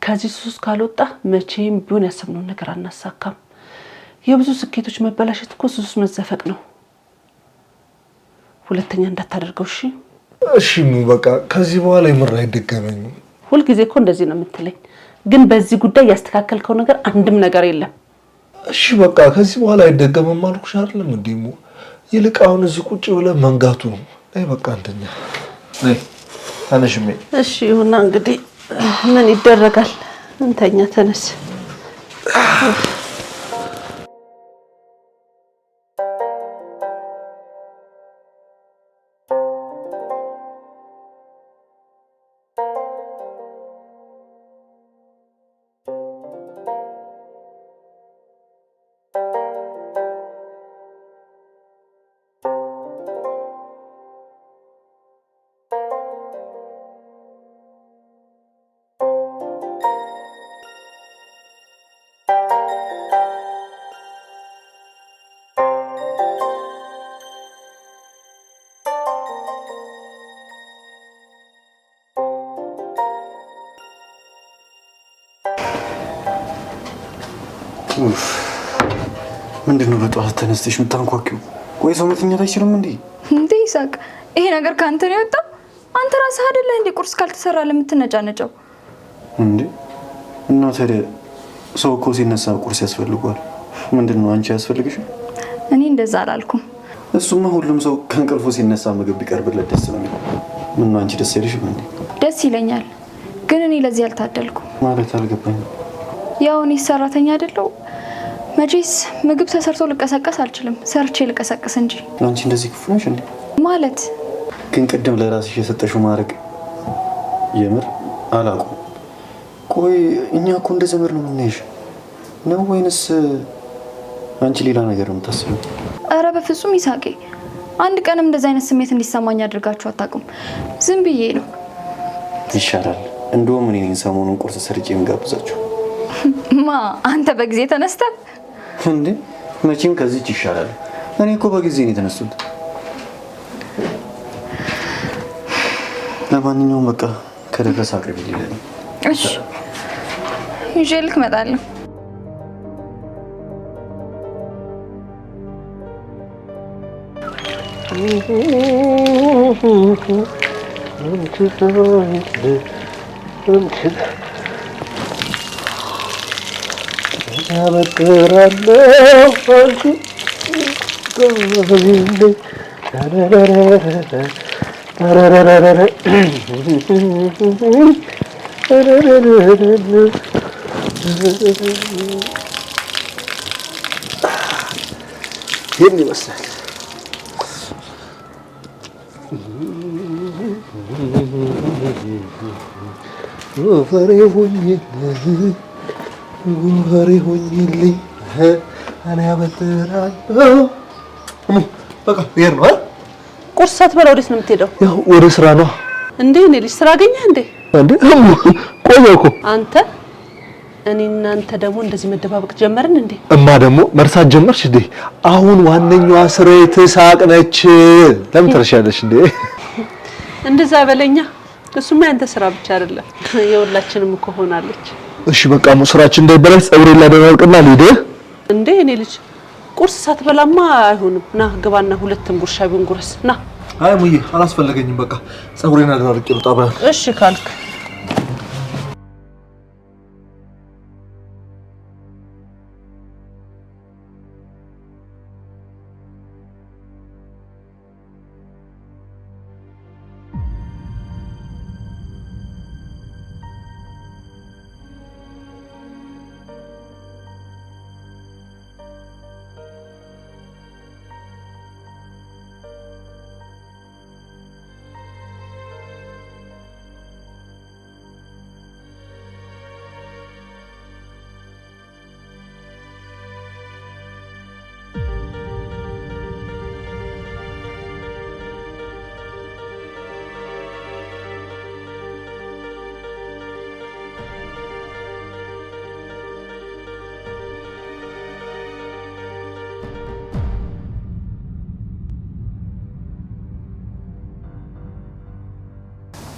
ከዚህ ሱስ ካልወጣ መቼም ቢሆን ያሰብነውን ነገር አናሳካም። የብዙ ስኬቶች መበላሸት እኮ ሱስ መዘፈቅ ነው። ሁለተኛ እንዳታደርገው እሺ? እሺ በቃ ከዚህ በኋላ የምር አይደገመኝም። ሁልጊዜ እኮ እንደዚህ ነው የምትለኝ፣ ግን በዚህ ጉዳይ ያስተካከልከው ነገር አንድም ነገር የለም። እሺ በቃ ከዚህ በኋላ አይደገመም አልኩሽ አይደለም እንዴ? ይልቅ አሁን እዚህ ቁጭ ብለን መንጋቱ ነው። አይ በቃ አንተኛ ነይ ተነሽሜ። እሺ ይሁንና እንግዲህ ምን ይደረጋል? እንተኛ ተነስ። ምንድነው በጠዋት ተነስተሽ የምታንኳኪው? ቆይ ሰው መተኛት አይችልም እንዴ? እንዴ ይሳቅ፣ ይሄ ነገር ካንተ ነው የወጣው? አንተ ራስህ አይደለህ እንዴ ቁርስ ካልተሰራ ለምትነጫነጨው? እንዴ እና ታዲያ ሰው እኮ ሲነሳ ቁርስ ያስፈልገዋል። ምንድነው አንቺ ያስፈልግሽም? እኔ እንደዛ አላልኩም። እሱማ ሁሉም ሰው ከእንቅልፉ ሲነሳ ምግብ ቢቀርብለት ደስ ነው የሚለው። ምን አንቺ ደስ አይልሽም እንዴ? ደስ ይለኛል፣ ግን እኔ ለዚህ አልታደልኩም። ማለት አልገባኝም። ያው እኔ ሰራተኛ አይደለሁ መቼስ ምግብ ተሰርቶ ልቀሰቀስ አልችልም፣ ሰርቼ ልቀሰቅስ እንጂ። አንቺ እንደዚህ ክፉ ነሽ እንዴ? ማለት ግን ቅድም ለራስሽ የሰጠሽው ማድረግ የምር አላውቅም። ቆይ እኛ እኮ እንደ ዘመድ ነው የምናይሽ ነው ወይንስ አንቺ ሌላ ነገር ነው የምታስቢው? ኧረ በፍጹም ይሳቄ፣ አንድ ቀንም እንደዛ አይነት ስሜት እንዲሰማኝ አድርጋችሁ አታውቁም። ዝም ብዬ ነው። ይሻላል። እንደውም እኔ ነኝ ሰሞኑን ቁርስ ሰርቼ የምጋብዛችሁ። ማ አንተ በጊዜ ተነስተህ እንዴ? መቼም ከዚህች ይሻላል። እኔ እኮ በጊዜ ነው የተነሱት። ለማንኛውም በቃ ከደረሰ አቅርቢልኝ። እሺ ይዤ ልክ እመጣለሁ። ይህን ይመስላል። ወፈሬ ሆኝልኝ እኔ አበጥራለሁ። በቃ ይሄን ነው። ቁርስ ሳትበላ ወዴት ነው የምትሄደው? ያው ወደ ስራ ነው እንዴ? እኔ ልጅ ስራ አገኘህ እንዴ? እንዴ ቆየሁ እኮ። አንተ እኔ እናንተ ደግሞ እንደዚህ መደባበቅ ጀመርን እንዴ? እማ ደግሞ መርሳት ጀመርሽ እንዴ? አሁን ዋነኛዋ ስራዬ ትሳቅ ነች። ለምን ትረሻለሽ እንዴ? እንደዛ በለኛ። እሱማ ያንተ ስራ ብቻ አይደለም የሁላችንም እኮ ሆናለች። እሺ በቃ ስራችን እንዳይበላሽ ፀጉሬን ላደራርቅና ልሂድ እንዴ? እኔ ልጅ ቁርስ ሳትበላማ አይሆንም። ና ግባና ሁለቱም ጉርሻ ቢሆን ጉረስ ና። አይ ሙዬ አላስፈለገኝም። በቃ ፀጉሬን አደራርቄ ልውጣ። እሺ ካልክ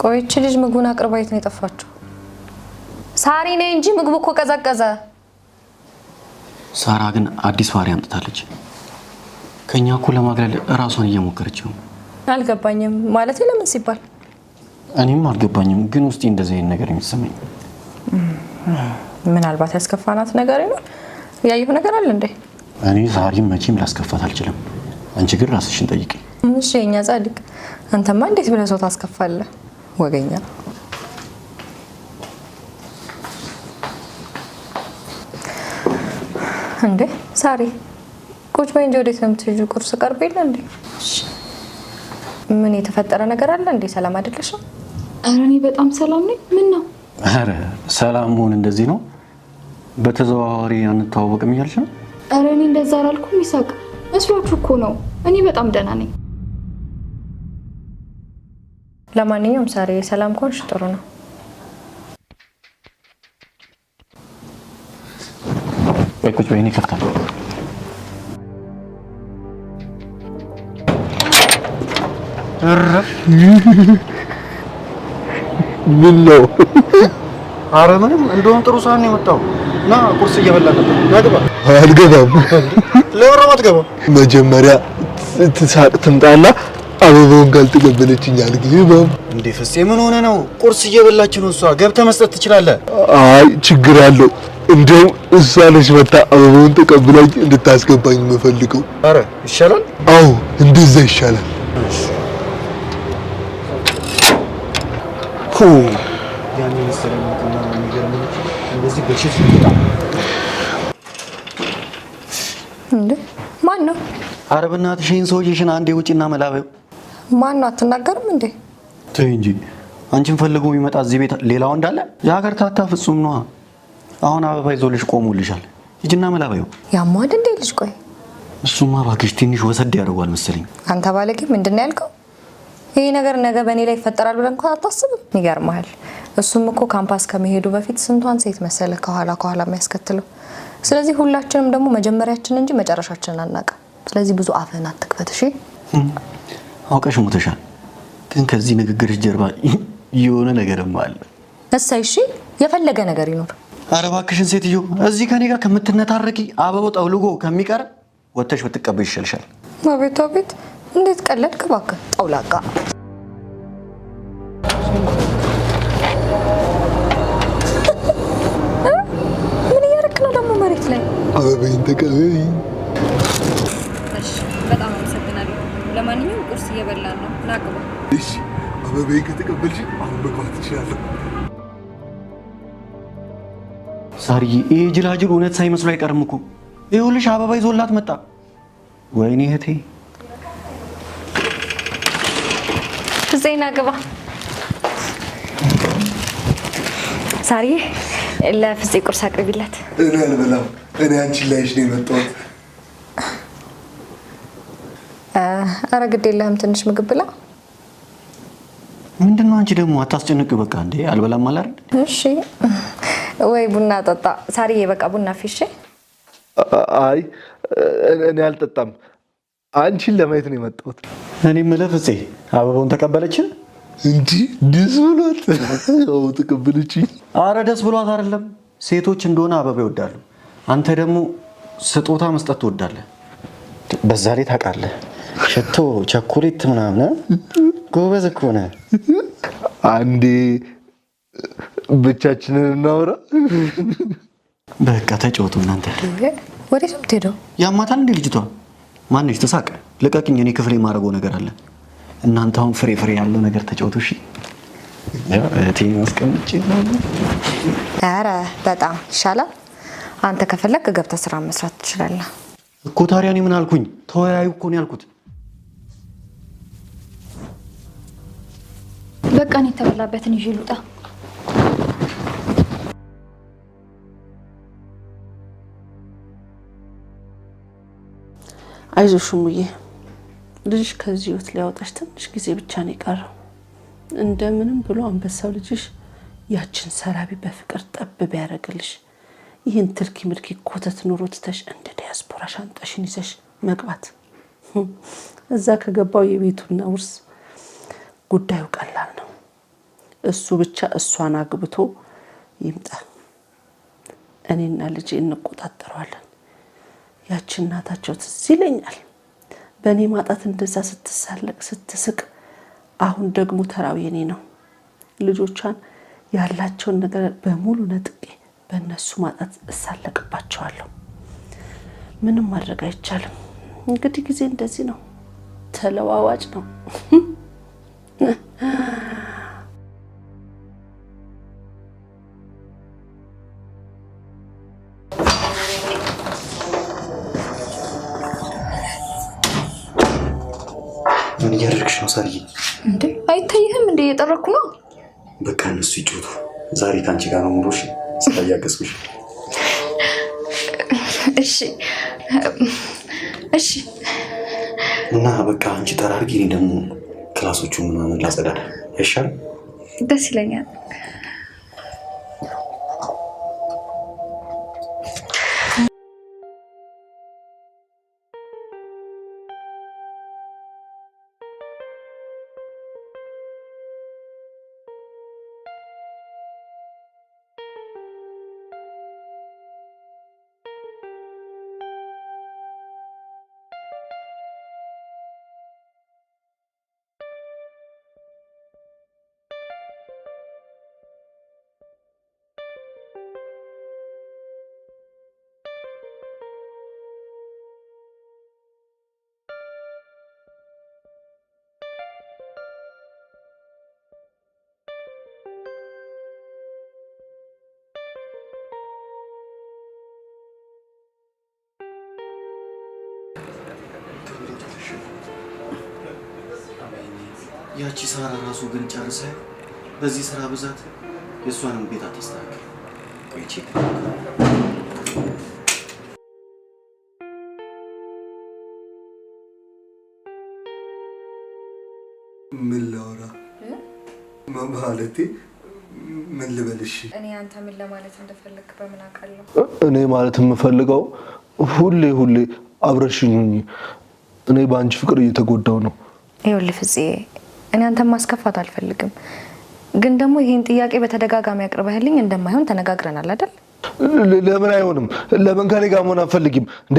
ቆይች ልጅ ምግቡን አቅርባይት ነው የጠፋችው? ሳሪ ነኝ እንጂ ምግቡ እኮ ቀዘቀዘ። ሳራ ግን አዲስ ባህሪ አምጥታለች። ከኛ እኮ ለማግለል እራሷን እየሞከረች ነው። አልገባኝም ማለት ለምን ሲባል እኔም አልገባኝም፣ ግን ውስጤ እንደዚህ አይነት ነገር የሚሰማኝ ምናልባት ያስከፋናት ነገር ይኖር ያየሁ ነገር አለ እንዴ? እኔ ዛሬም መቼም ላስከፋት አልችልም። አንቺ ግን ራስሽን ጠይቂ። እሺ የኛ ጻድቅ፣ አንተማ እንዴት ብለህ ሰው ታስከፋለህ? ወገኛ እንዴ ሳሪ ቁጭ በይ እንጂ ወዴት ነው የምትሄጂው? ቁርስ ቀርብ የለ እንዴ? ምን የተፈጠረ ነገር አለ እንዴ? ሰላም አይደለሽም? ኧረ እኔ በጣም ሰላም ነኝ። ምን ነው? አረ ሰላም መሆን እንደዚህ ነው? በተዘዋዋሪ አንተዋወቅም እያልሽ ነው? ኧረ እኔ እንደዛ አላልኩም። ይሳቅ መስሏችሁ እኮ ነው። እኔ በጣም ደህና ነኝ። ለማንኛውም ሳሪ ሰላም ኮንሽ ጥሩ ነው። ወይ ቁጭ በይ፣ እኔ እከፍታለሁ። ምን ነው? አረ ምንም፣ እንደውም ጥሩ ሰዓት ነው የመጣው። ና ቁርስ እየበላ ነበር። ና ግባ። አልገባም። ለምን ነው የማትገባው? መጀመሪያ ትሳቅ ትምጣና አበባውን ካልተቀበለችኝ አልገባም። እንዴ ፍፄ ምን ሆነ ነው? ቁርስ እየበላች ነው እሷ። ገብተህ መስጠት ትችላለህ። አይ ችግር አለው። እንደው እሷ ነች መታ አበባውን ተቀብላኝ እንድታስገባኝ የምፈልገው። አረ ይሻላል። አዎ እንደዛ ይሻላል። ያኔ መሰለኝ እና የሚገርመው እንደዚህ በሽት ይጣ እንዴ ማን ነው? አረ በእናትሽ ይሄን ሰውዬሽን አንዴ ውጪና መላበው። ማን ነው? አትናገርም እንዴ? ተይ እንጂ አንቺን ፈልጎ የሚመጣ እዚህ ቤት ሌላው እንዳለ የሀገር ታታ ፍጹም ነው። አሁን አበባ ይዞልሽ ቆሙልሻል። ሂጂና መላበው። ያሟድ እንዴ ልጅ? ቆይ እሱማ እባክሽ ትንሽ ወሰድ ያደርጓል መሰለኝ። አንተ ባለጌ ምንድን ነው ያልከው? ይሄ ነገር ነገ በእኔ ላይ ይፈጠራል ብለን እንኳን አታስብም? ይገርምሃል። እሱም እኮ ካምፓስ ከመሄዱ በፊት ስንቷን ሴት መሰለ ከኋላ የሚያስከትለው። ስለዚህ ሁላችንም ደግሞ መጀመሪያችን እንጂ መጨረሻችንን አናውቅም። ስለዚህ ብዙ አፍህን አትክፈት እሺ? አውቀሽ ሞተሻል። ግን ከዚህ ንግግርሽ ጀርባ የሆነ ነገርም አለ። እሰይ እሺ፣ የፈለገ ነገር ይኖር። አረ እባክሽን ሴትዮ፣ እዚህ ከኔ ጋር ከምትነታረቂ አበባው ጠውልጎ ከሚቀር ወተሽ ብትቀበይ ይሻልሻል። አቤት አቤት፣ እንዴት ቀለድክ እባክህ ጠውላቃ። ምን እያደረክ ነው ደግሞ መሬት ላይ? አበባዬን ተቀበይ። እሺ በጣም አመሰግናለሁ። ለማንኛውም ቁርስ እየበላን ነው። ና ግባ። እሺ አበባዬን ከተቀበልሽ አሁን መግባት ትችላለህ። ሳርዬ ይሄ ጅላጅል እውነት ሳይመስሉ አይቀርም እኮ። ይኸውልሽ አበባ ይዞላት መጣ። ወይኔ እህቴ። ዜና ግባ። ሳርዬ ለፍፄ ቁርስ አቅርቢለት። እኔ አልበላም። እኔ አንቺን ላይሽ ነው የመጣሁት። ኧረ ግድ የለህም ትንሽ ምግብ ብላ። ምንድነው አንቺ ደግሞ አታስጨንቅ። በቃ እንዴ አልበላም አላል። እሺ ወይ ቡና ጠጣ። ሳርዬ በቃ ቡና ፊሽ። አይ እኔ አልጠጣም። አንቺን ለማየት ነው የመጣሁት። እኔ የምልህ ፍፄ አበባውን ተቀበለች እንጂ ደስ ብሏት? አዎ ተቀበለች። አረ ደስ ብሏት አይደለም። ሴቶች እንደሆነ አበባ ይወዳሉ። አንተ ደግሞ ስጦታ መስጠት ትወዳለህ። በዛ ላይ ታውቃለህ ሽቶ፣ ቸኮሌት ምናምን ጎበዝ እኮ ነህ። አንዴ ብቻችንን እናውራ። በቃ ተጫወቱ እናንተ። ወዴት ነው የምትሄደው? ያማታል እንዴ ልጅቷ? ማንሽ ተሳቅ። ልቀቅኝ። እኔ ክፍሌ የማደርገው ነገር አለ። እናንተ አሁን ፍሬ ያለው ነገር ተጫወቱ እሺ? እቴ መስቀምጭ ነው። ኧረ በጣም ይሻላል። አንተ ከፈለክ ገብተህ ስራ መስራት ትችላለህ እኮ። ታዲያ እኔ ምን አልኩኝ? ተወያዩ እኮ ነው ያልኩት። በቃ እኔ የተበላበትን ይዤ ልውጣ። አይዞሽ ሙዬ፣ ልጅሽ ከዚህ ህይወት ሊያወጣሽ ትንሽ ጊዜ ብቻ ነው የቀረው። እንደምንም ብሎ አንበሳው ልጅሽ ያችን ሰላቢ በፍቅር ጠብ ቢያደርግልሽ ይህን ትልኪ ምልኪ ኮተት ኑሮ ትተሽ እንደ ዲያስፖራ ሻንጣሽን ይዘሽ መግባት። እዛ ከገባው የቤቱና ውርስ ጉዳዩ ቀላል ነው። እሱ ብቻ እሷን አግብቶ ይምጣ። እኔና ልጄ እንቆጣጠረዋለን። ያቺ እናታቸው ትዝ ይለኛል በእኔ ማጣት እንደዛ ስትሳለቅ ስትስቅ። አሁን ደግሞ ተራው የኔ ነው። ልጆቿን ያላቸውን ነገር በሙሉ ነጥቄ በእነሱ ማጣት እሳለቅባቸዋለሁ። ምንም ማድረግ አይቻልም። እንግዲህ ጊዜ እንደዚህ ነው፣ ተለዋዋጭ ነው። ምን እያደረግሽ ነው ሳርዬ? እንዴ አይታይህም እንዴ? እየጠረኩ ነው። በቃ እነሱ ይጮቱ። ዛሬ ካንቺ ጋር ነው ሙሉሽ ስላያገዝኩሽ። እሺ እሺ። እና በቃ አንቺ ጠራርጊ፣ እኔ ደግሞ ክላሶቹን ምናምን ላጸዳዳ ይሻል። ደስ ይለኛል። ያቺ ሳራ ራሱ ግን ጨርሰ በዚህ ስራ ብዛት የእሷንም ቤት አታስተካክል። ቆይ ቼክ ምን ላውራ ማለቴ ምን ልበልሽ? እኔ አንተ ምን ለማለት እንደፈለክ በምን አውቃለሁ? እኔ ማለት የምፈልገው ሁሌ አብረሽኝ ሁኚ። እኔ በአንቺ ፍቅር እየተጎዳው ነው። ይኸውልህ ፍፄ፣ እኔ አንተን ማስከፋት አልፈልግም፣ ግን ደግሞ ይሄን ጥያቄ በተደጋጋሚ አቅርበህልኝ እንደማይሆን ተነጋግረናል አይደል? ለምን አይሆንም? ለምን ከኔ ጋር መሆን አትፈልጊም እንዴ?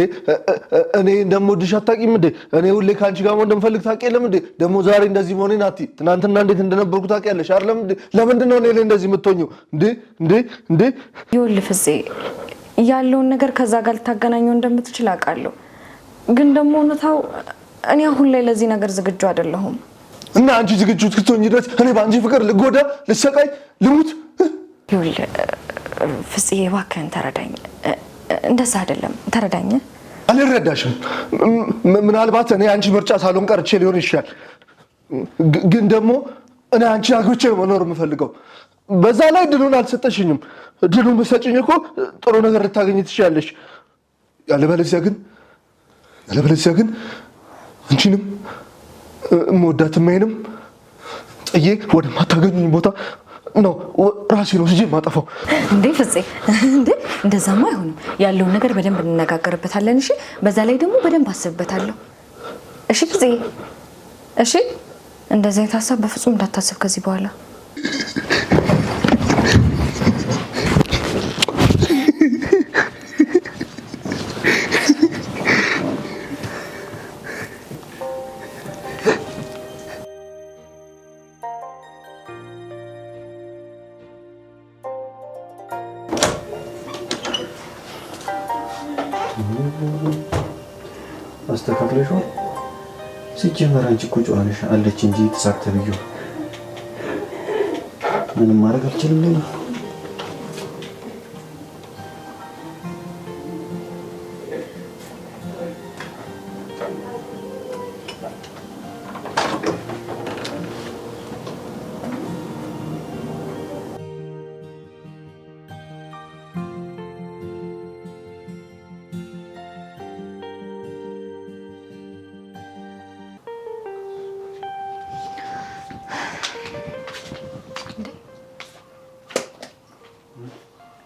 እኔ እንደምወድሽ አታውቂም እንዴ? እኔ ሁሌ ከአንቺ ጋር መሆን እንደምፈልግ ታውቂ የለም እንዴ? ደግሞ ዛሬ እንደዚህ መሆኔን አትይ። ትናንትና እንዴት እንደነበርኩ ታውቂያለሽ አይደለም እንዴ? ለምንድን ነው እኔ ላይ እንደዚህ የምትሆኚው እንዴ? ይኸውልህ ፍፄ፣ ያለውን ነገር ከዛ ጋር ልታገናኘው እንደምትችል አውቃለሁ፣ ግን ደግሞ እውነታው እኔ አሁን ላይ ለዚህ ነገር ዝግጁ አይደለሁም። እና አንቺ ዝግጁ እስክትሆኚ ድረስ እኔ በአንቺ ፍቅር ልጎዳ፣ ልሰቃይ፣ ልሙት? ይኸውልህ ፍፄ እባክህን ተረዳኝ። እንደዛ አይደለም፣ ተረዳኝ። አልረዳሽም። ምናልባት እኔ አንቺ ምርጫ ሳልሆን ቀርቼ ሊሆን ይችላል፣ ግን ደግሞ እኔ አንቺ አግብቼ መኖር የምፈልገው። በዛ ላይ ድሉን አልሰጠሽኝም። ድሉን ብትሰጪኝ እኮ ጥሩ ነገር ልታገኝ ትችላለሽ። ያለበለዚያ ግን አንቺንም መወዳት ማይንም ጥዬ ወደ ማታገኙኝ ቦታ ነው ራሴ ነው ስጄ ማጠፋው። እንዴ ፍፄ፣ እንዴ እንደዛማ አይሆንም። ያለውን ነገር በደንብ እንነጋገርበታለን። እሺ፣ በዛ ላይ ደግሞ በደንብ አስብበታለሁ። እሺ ፍፄ፣ እሺ። እንደዛ አይነት ሀሳብ በፍጹም እንዳታስብ ከዚህ በኋላ። አስተካክለሽው ሲጀመር አንቺ እኮ ጨዋ ነሽ አለች እንጂ ተሳክተ ብዩ ምንም ማድረግ አልችልም።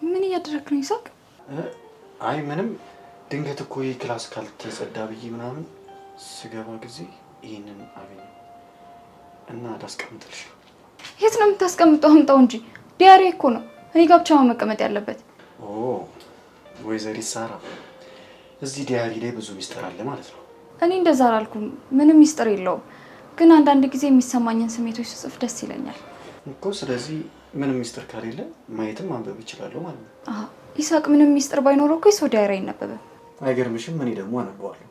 ምን እያደረክ ነው ይሳቅ? አይ ምንም፣ ድንገት እኮ ይሄ ክላስ ካልተጸዳ ብዬ ምናምን ስገባ ጊዜ ይሄንን አገኘ እና አዳስቀምጥልሽ። የት ነው የምታስቀምጠው? አምጣው እንጂ ዲያሪ እኮ ነው። እኔ ጋር ብቻ መቀመጥ ያለበት። ወይዘሪት ሳራ እዚህ ዲያሪ ላይ ብዙ ሚስጥር አለ ማለት ነው። እኔ እንደዛ አላልኩም። ምንም ሚስጥር የለውም። ግን አንዳንድ ጊዜ የሚሰማኝን ስሜቶች ስጽፍ ደስ ይለኛል እኮ። ስለዚህ ምንም ሚስጥር ከሌለ ማየትም ማንበብ እችላለሁ ማለት ነው። ይሳቅ ምንም ሚስጥር ባይኖረው እኮ የሰው ዳይሪ አይነበብም። አይገርምሽም? እኔ ደግሞ አነበዋለሁ።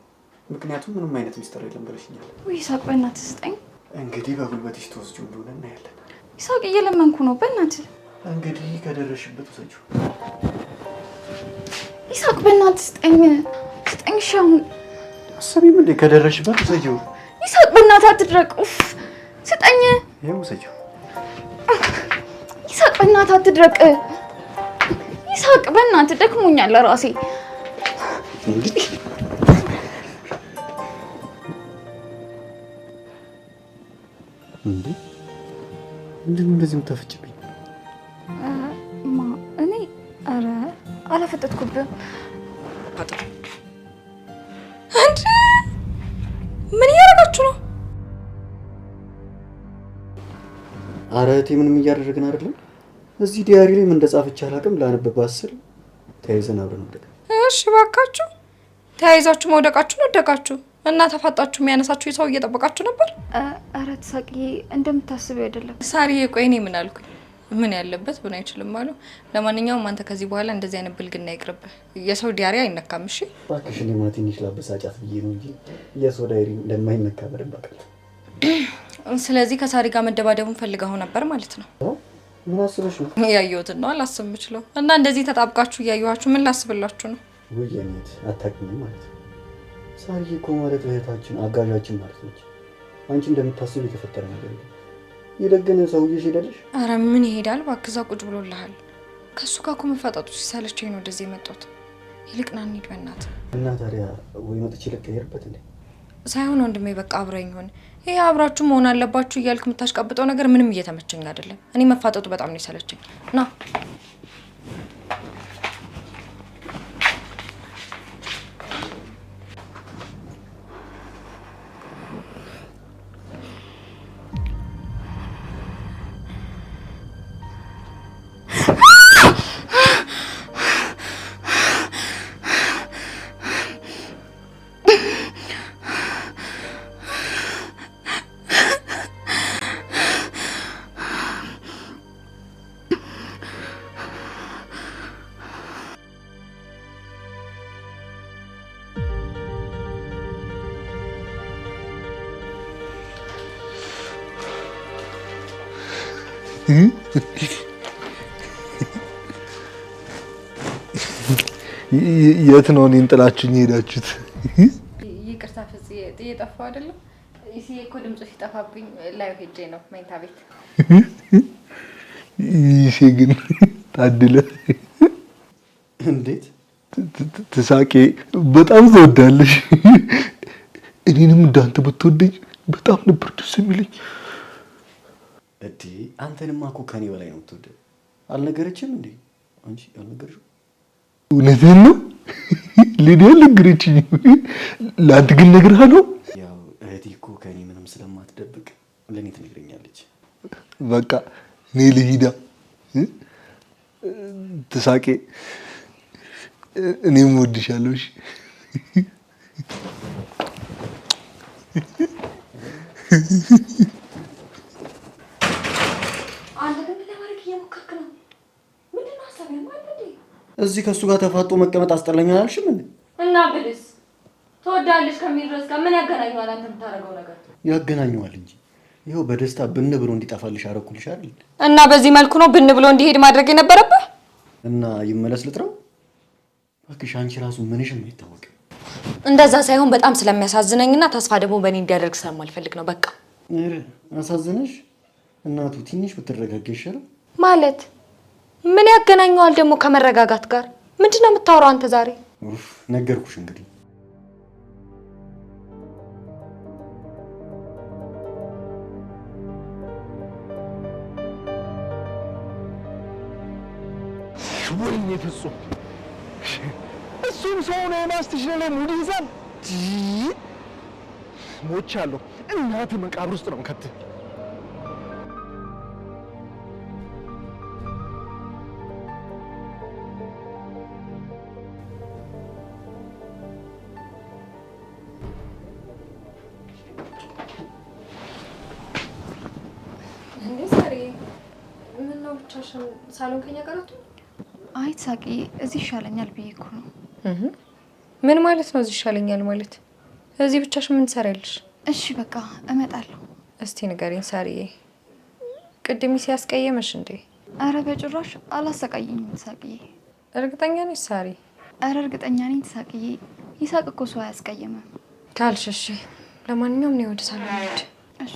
ምክንያቱም ምንም አይነት ሚስጥር የለም ብለሽኛል። ይሳቅ በእናትህ ስጠኝ። እንግዲህ በጉልበትሽ ተወስጂው እንደሆነ እናያለን። ይሳቅ እየለመንኩ ነው በእናትህ። እንግዲህ ከደረሽበት ውሰጂው። ይሳቅ በእናትህ ስጠኝ። ስጠኝ። እሺ አሁን አሰቢም እንዴ? ከደረሽበት ውሰጂው። ይሳቅ በእናትህ አትድረቅ። ስጠኝ። ይሄው ውሰጂው። ይሳቅ በእናትህ አትድረቅ። ይሳቅ በእናትህ ደክሞኛል ለራሴ። እንዴ ምንድነው እንደዚህ የምታፈጭብኝ? እኔ ኧረ አላፈጠጥኩብህም። እንዴ ምን እያደረጋችሁ ነው? ኧረ እህቴ ምንም እያደረግን አይደለም። እዚህ ዲያሪ ላይ ምን እንደጻፈች አላውቅም። ላነብባት ስል ተያይዘን አብረን ወደቅን። እሺ እባካችሁ ተያይዛችሁ መውደቃችሁን ወደቃችሁ እና ተፋጣችሁ የሚያነሳችሁ ሰው እየጠበቃችሁ ነበር። ኧረ ትሳቅዬ እንደምታስበው አይደለም። ሳሪዬ ቆይ እኔ ምን አልኩኝ? ምን ያለበት ምን አይችልም አሉ። ለማንኛውም አንተ ከዚህ በኋላ እንደዚህ አይነት ብልግና ይቅርብህ። የሰው ዲያሪ አይነካም። እሺ እባክሽ እኔማ ትንሽ ላበሳጫት ብዬ ነው እንጂ የሰው ዲያሪ እንደማይነካ በደንብ አውቃለሁ። ስለዚህ ከሳሪ ጋር መደባደቡን ፈልገው ነበር ማለት ነው። ምን አስበሽ ነው? ያየሁትን ነው አላስብ የምችለው። እና እንደዚህ ተጣብቃችሁ እያየኋችሁ ምን ላስብላችሁ ነው? ውይ የኔት አታውቂኝም ማለት ነው። ሳሪዬ እኮ ማለት እህታችን አጋዣችን ማለት ነች። አንቺ እንደምታስብ የተፈጠረ ነገር የለም። የደገነ ሰውዬሽ ሄዳለሽ? አረ ምን ይሄዳል እባክህ፣ እዛ ቁጭ ብሎልሃል። ከሱ ጋር እኮ መፋጠጡ ሲሳለችኝ ነው ወደዚህ የመጣሁት። ይልቅ ና እንሂድ በእናትህ። እና ታዲያ ወይ መጥቼ ልቀየርበት እንዴ? ሳይሆን ወንድሜ በቃ አብረኝ ሆነ። ይሄ አብራችሁ መሆን አለባችሁ እያልክ የምታሽቃብጠው ነገር ምንም እየተመቸኝ አይደለም። እኔ መፋጠጡ በጣም ነው የሰለቸኝ። ና የት ነው እኔን ጥላችሁኝ ሄዳችሁት? ይቅርታ ፍፄ እየጠፋሁ አይደለም። እሺ እኮ ድምጽ ሲጠፋብኝ ላይ ሄጄ ነው መኝታ ቤት። ይሄ ግን ታድለ። እንዴት ትሳቄ በጣም ትወዳለሽ። እኔንም እንዳንተ ብትወደኝ በጣም ነበር ደስ የሚለኝ። እዲ አንተንማ እኮ ከኔ በላይ ነው የምትወደው። አልነገረችም እንዴ? አንቺ አልነገርሽው? እውነትህን ነው። ሊዲያ ልንገረችኝ። ለአንተ ግን ነግሬሃለሁ። ያው እህቴ እኮ ከኔ ምንም ስለማትደብቅ ለኔ ትነግረኛለች። በቃ እኔ ልሂዳ። ትሳቄ እኔም እወድሻለሁ። እሺ እዚህ ከሱ ጋር ተፋጦ መቀመጥ አስጠላኝ አላልሽም እንዴ? እና ብልስ ትወዳለሽ ከሚድረስ ጋር ምን ያገናኘዋል? አንተ የምታደርገው ነገር ያገናኘዋል እንጂ ይኸው በደስታ ብን ብሎ እንዲጠፋልሽ አደረኩልሽ አይደል? እና በዚህ መልኩ ነው ብን ብሎ እንዲሄድ ማድረግ የነበረብህ። እና ይመለስ ልጥራው እባክሽ። አንቺ ራሱ ምንሽም አይታወቅም። እንደዛ ሳይሆን በጣም ስለሚያሳዝነኝና ተስፋ ደግሞ በእኔ እንዲያደርግ ስለማልፈልግ ነው። በቃ አሳዝነሽ እናቱ ትንሽ ብትረጋጋ ይሻላል። ማለት ምን ያገናኘዋል ደግሞ ከመረጋጋት ጋር? ምንድነው የምታወራው አንተ ዛሬ? ነገርኩሽ እንግዲህ ወይኔ ፍጹም እሱም ሰው ነው። የማስትሽ ላይ ሙድ ይዛል። ሞቻለሁ። እናትህ መቃብር ውስጥ ነው ከት ብቻሽን ሳሎን ከኛ ጋር አትሆኚ? አይ ሳቂ እዚህ ይሻለኛል ብዬ እኮ ነው። ምን ማለት ነው እዚህ ይሻለኛል ማለት? እዚህ ብቻሽን ምን ትሰሪያለሽ? እሺ በቃ እመጣለሁ። እስቲ ንገሪኝ ሳሪዬ፣ ቅድም ሲያስቀየመሽ እንዴ? አረ በጭራሽ አላሰቃየኝም ሳቂዬ። እርግጠኛ ነሽ ሳሪ? አረ እርግጠኛ ነኝ ሳቂዬ። ይሳቅ እኮ ሰው አያስቀየምም ካልሽ እሺ። ለማንኛውም ነው ወደ ሳሎን ሄድ። እሺ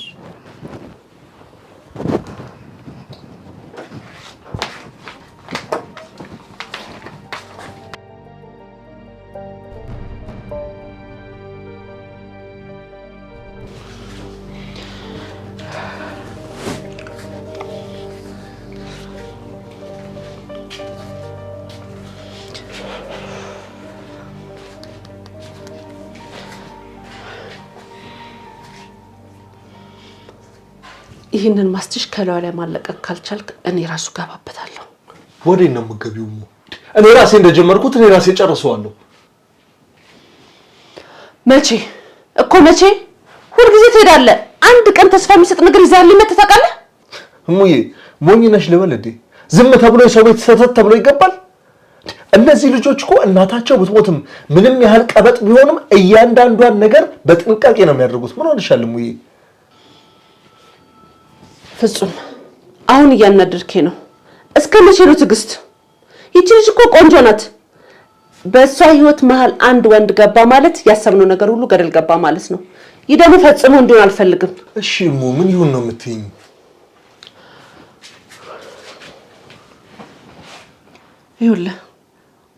ይህንን ማስትሽ ከላዩ ላይ ማለቀቅ ካልቻልክ እኔ ራሱ ገባበታለሁ። ወዴት ነው የምትገቢው? እኔ ራሴ እንደጀመርኩት እኔ ራሴ ጨርሰዋለሁ። መቼ እኮ መቼ? ሁልጊዜ ትሄዳለህ። አንድ ቀን ተስፋ የሚሰጥ ነገር ይዛልኝ መተህ ታውቃለህ? እሙዬ ሞኝ ነሽ ልበል እንዴ? ዝም ተብሎ የሰው ቤት ሰተት ተብሎ ይገባል? እነዚህ ልጆች እኮ እናታቸው ብትሞትም ምንም ያህል ቀበጥ ቢሆንም እያንዳንዷን ነገር በጥንቃቄ ነው የሚያደርጉት። ምን ሆነሻል እሙዬ? ፍጹም አሁን እያናደርከኝ ነው። እስከ መቼ ነው ትዕግስት? ይቺ ልጅ እኮ ቆንጆ ናት። በእሷ ህይወት መሀል አንድ ወንድ ገባ ማለት ያሰብነው ነገር ሁሉ ገደል ገባ ማለት ነው። ይህ ደግሞ ፈጽሞ እንዲሆን አልፈልግም። እሺ እሙ ምን ይሁን ነው የምትይኝ? ይኸውልህ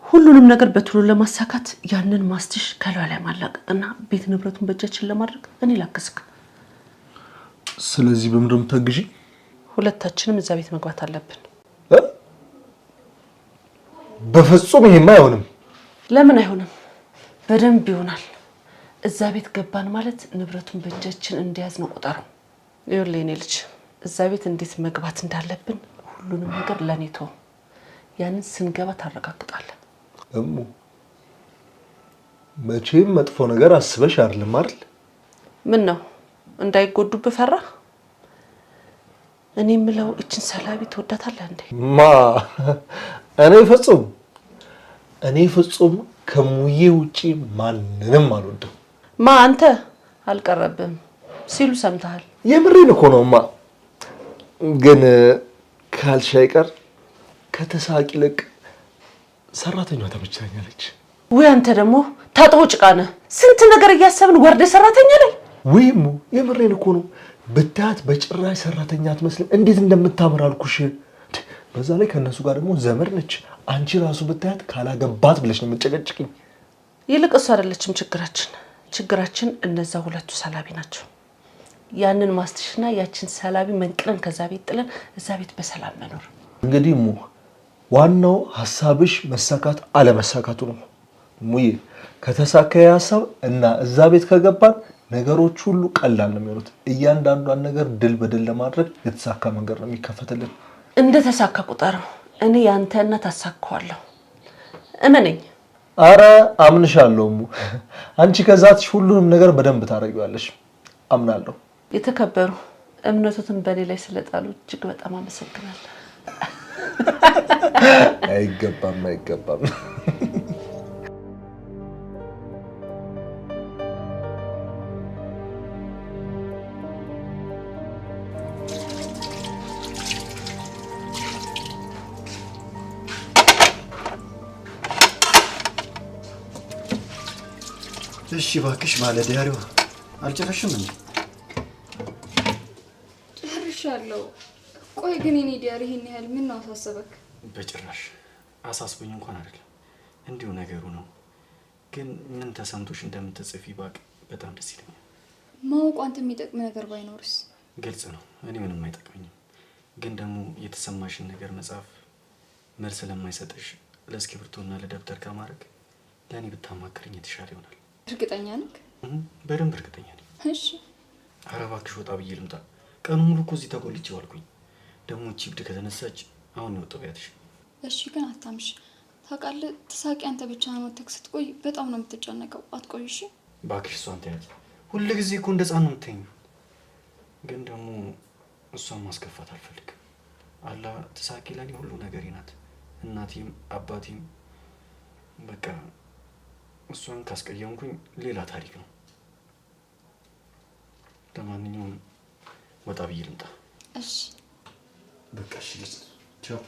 ሁሉንም ነገር በቶሎ ለማሳካት ያንን ማስትሽ ከላዩ ላይ ማላቀቅና ቤት ንብረቱን በእጃችን ለማድረግ እኔ ላግዝክ። ስለዚህ በምንድን ነው የምታግዢኝ? ሁለታችንም እዛ ቤት መግባት አለብን። በፍጹም ይሄማ አይሆንም። ለምን አይሆንም? በደንብ ይሆናል። እዛ ቤት ገባን ማለት ንብረቱን በእጃችን እንደያዝ ነው ቁጠረው። ይኸውልህ የኔ ልጅ እዛ ቤት እንዴት መግባት እንዳለብን ሁሉንም ነገር ለኔ ተው። ያንን ስንገባ ታረጋግጣለህ። እሙ መቼም መጥፎ ነገር አስበሽ አይደለም አይደል? ምን ነው እንዳይጎዱብህ ፈራህ? እኔ የምለው እችን ሰላቢ ትወዳታለህ እንዴ? ማ እኔ ፍጹም ከሙዬ ውጪ ማንንም አልወድም። ማ አንተ አልቀረብም ሲሉ ሰምተሃል? የምሬን እኮ ነውማ። ግን ካልሽ አይቀር ከተሳቂ ልቅ ሰራተኛዋ ተመችታኛለች። ወይ አንተ ደግሞ ታጥቦ ጭቃ ነህ። ስንት ነገር እያሰብን ወርደ ሰራተኛ ላይ ወይሙ የምሬን እኮ ነው። ብታት በጭራሽ ሰራተኛ አትመስልም። እንዴት እንደምታምር አልኩሽ። በዛ ላይ ከነሱ ጋር ደግሞ ዘመድ ነች። አንቺ ራሱ ብታያት ካላገባት ብለሽ ነው የምትጨቀጭቅኝ። ይልቅ እሱ አይደለችም ችግራችን እነዛ ሁለቱ ሰላቢ ናቸው። ያንን ማስትሽና ያችን ሰላቢ መንቅለን ከዛ ቤት ጥለን እዛ ቤት በሰላም መኖር። እንግዲህ ሙ ዋናው ሐሳብሽ መሳካት አለመሳካቱ ነው። ሙዬ ከተሳካ ሐሳብ እና እዛ ቤት ከገባን ነገሮች ሁሉ ቀላል ነው የሚሆኑት። እያንዳንዷን ነገር ድል በድል ለማድረግ የተሳካ መንገድ ነው የሚከፈትልን። እንደ ተሳካ ቁጠረው። እኔ ያንተ እናት አሳካዋለሁ፣ እመነኝ። አረ አምንሻለሁ ሙ። አንቺ ከዛትሽ ሁሉንም ነገር በደንብ ታረጊዋለሽ፣ አምናለሁ። የተከበሩ እምነቱን በኔ ላይ ስለጣሉ እጅግ በጣም አመሰግናለሁ። አይገባም። እሺ እባክሽ ማለት ዲያሪው አልጨረሽም እንዴ? ጨርሻለሁ። ቆይ ግን የኔ ዲያሪ ይሄን ያህል ምን ነው አሳሰበክ? በጭራሽ አሳስቦኝ እንኳን አይደለም፣ እንዲሁ ነገሩ ነው። ግን ምን ተሰምቶሽ እንደምትጽፊ ባቅ በጣም ደስ ይለኛል። ማወቁ አንተ የሚጠቅም ነገር ባይኖርስ? ግልጽ ነው፣ እኔ ምንም አይጠቅመኝም። ግን ደግሞ የተሰማሽን ነገር መጻፍ መልስ ለማይሰጥሽ ለእስክሪብቶና ለደብተር ከማድረግ ለእኔ ብታማክርኝ የተሻለ ይሆናል። እርግጠኛ ነህ? በደንብ እርግጠኛ ነኝ። እሺ። ኧረ እባክሽ ወጣ ብዬ ልምጣ። ቀኑ ሙሉ እኮ እዚህ ተቆልቼ ዋልኩኝ። ደግሞ እቺ ብድ ከተነሳች አሁን ነው ጠቢያትሽ። እሺ ግን አታምሽ። ታውቃለህ ተሳቂ አንተ ብቻ ነው ስትቆይ በጣም ነው የምትጨነቀው። አትቆይ እሺ። እባክሽ እሷን ተያት። ሁሉ ጊዜ እኮ እንደ ሕፃን ነው የምትተኙ። ግን ደግሞ እሷን ማስከፋት አልፈልግም። አላ ተሳቂ ለኔ ሁሉ ነገሬ ናት። እናቴም አባቴም በቃ እሷን ካስቀየምኩኝ ሌላ ታሪክ ነው። ለማንኛውም ወጣ ብዬ ልምጣ። እሺ በቃ እሺ፣ ቻው።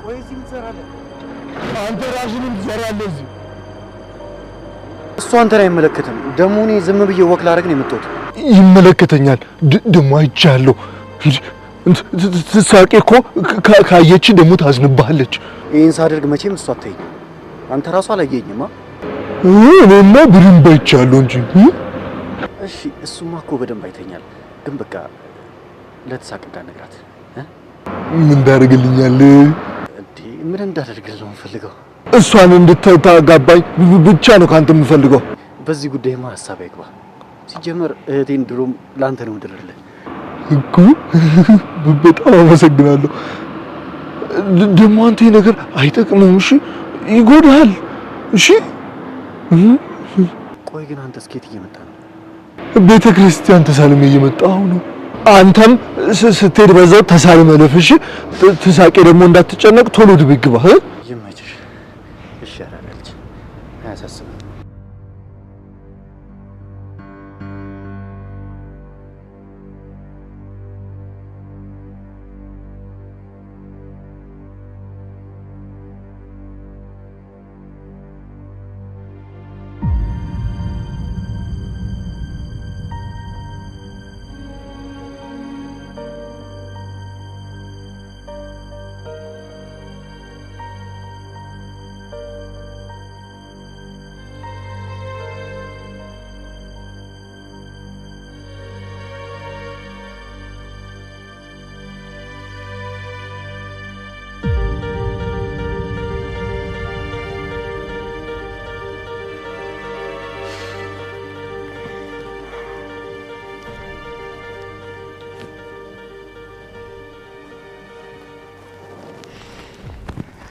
ቆይ እዚህ ምን ትሰራለህ? አንተ ራስህ ምን ትሰራለህ እዚህ? እሱ አንተን አይመለከትም። ደግሞ እኔ ዝም ብዬ ወክ ላደርግ ነው የመጣሁት። ይመለከተኛል። ደግሞ አይቻለሁ። ትሳቄ እኮ ካየች ደግሞ ታዝንብሃለች። ይሄን ሳደርግ መቼም እሱ አታይኝ። አንተ ራሱ አላየኝማ። እኔማ በደንብ አይቻለሁ እንጂ። እሺ እሱማ እኮ በደንብ አይተኛል። ግን በቃ ለተሳቅ እንዳነግራት ምን ታደርግልኛል? እንዴ ምን እንዳደርግልህ ነው የምፈልገው? እሷን እንድታጋባኝ ብቻ ነው ካንተ የምፈልገው። በዚህ ጉዳይማ ሀሳብ አይግባ። ሲጀመር እህቴን ድሮም ላንተ ነው ምድርልህ እኮ። በጣም አመሰግናለሁ። ደግሞ አንተ ነገር አይጠቅምም። እሺ ይጎዳል። እሺ ቆይ ግን አንተ እስከ የት እየመጣ ነው? ቤተ ክርስቲያን ተሳልሜ እየመጣሁ ነው። አንተም ስትሄድ በዛው ተሳልመህ ለፍ። እሺ ትሳቄ ደግሞ እንዳትጨነቅ ቶሎ ድብቅ ግባ። ይመችሽ። እሺ አላለች። አያሳስብም።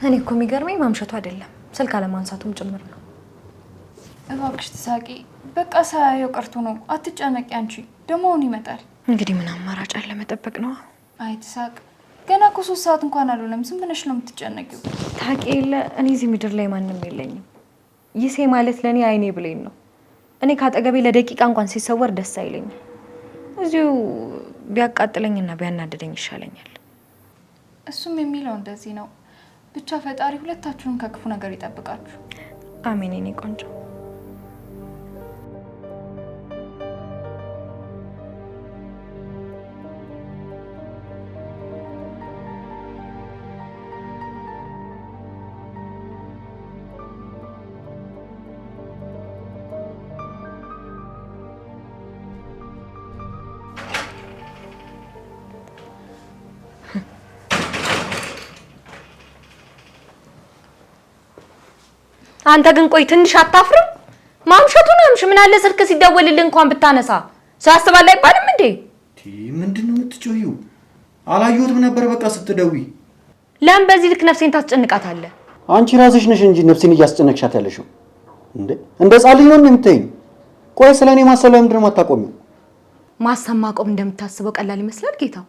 እኔ እኮ የሚገርመኝ ማምሸቱ አይደለም ስልክ አለማንሳቱም ጭምር ነው። እባክሽ ትሳቂ፣ በቃ ሳያየው ቀርቶ ነው። አትጨነቂ አንቺ። ደግሞ አሁን ይመጣል። እንግዲህ ምን አማራጭ አለ? መጠበቅ ነው። አይ ትሳቅ፣ ገና እኮ 3 ሰዓት እንኳን አልሆነም። ዝም ብለሽ ነው የምትጨነቂው። ታውቂ የለ እኔ እዚህ ምድር ላይ ማንም የለኝም። ይሴ ማለት ለእኔ አይኔ ብሌን ነው። እኔ ካጠገቤ ለደቂቃ እንኳን ሲሰወር ደስ አይለኝም። እዚሁ ቢያቃጥለኝና ቢያናድደኝ ይሻለኛል። እሱም የሚለው እንደዚህ ነው። ብቻ ፈጣሪ ሁለታችሁንም ከክፉ ነገር ይጠብቃችሁ። አሜን የኔ ቆንጆ። አንተ ግን ቆይ ትንሽ አታፍርም? ማምሸቱን አምሽ። ምን አለ ስልክ ሲደወልልህ እንኳን ብታነሳ። ሳስባል አይባልም እንዴ? ምንድነው የምትጮይው? አላየሁትም ነበር በቃ ስትደውይ። ለምን በዚህ ልክ ነፍሴን ታስጨንቃታለህ? አንቺ ራስሽ ነሽ እንጂ ነፍሴን እያስጨነቅሻት ያለሽው። እንደ ጻልኝ ነው የምትይኝ? ቆይ ስለኔ ማሰብ ለምንድን ነው የማታቆሚው? ማሰብ ማቆም እንደምታስበው ቀላል ይመስላል ጌታው?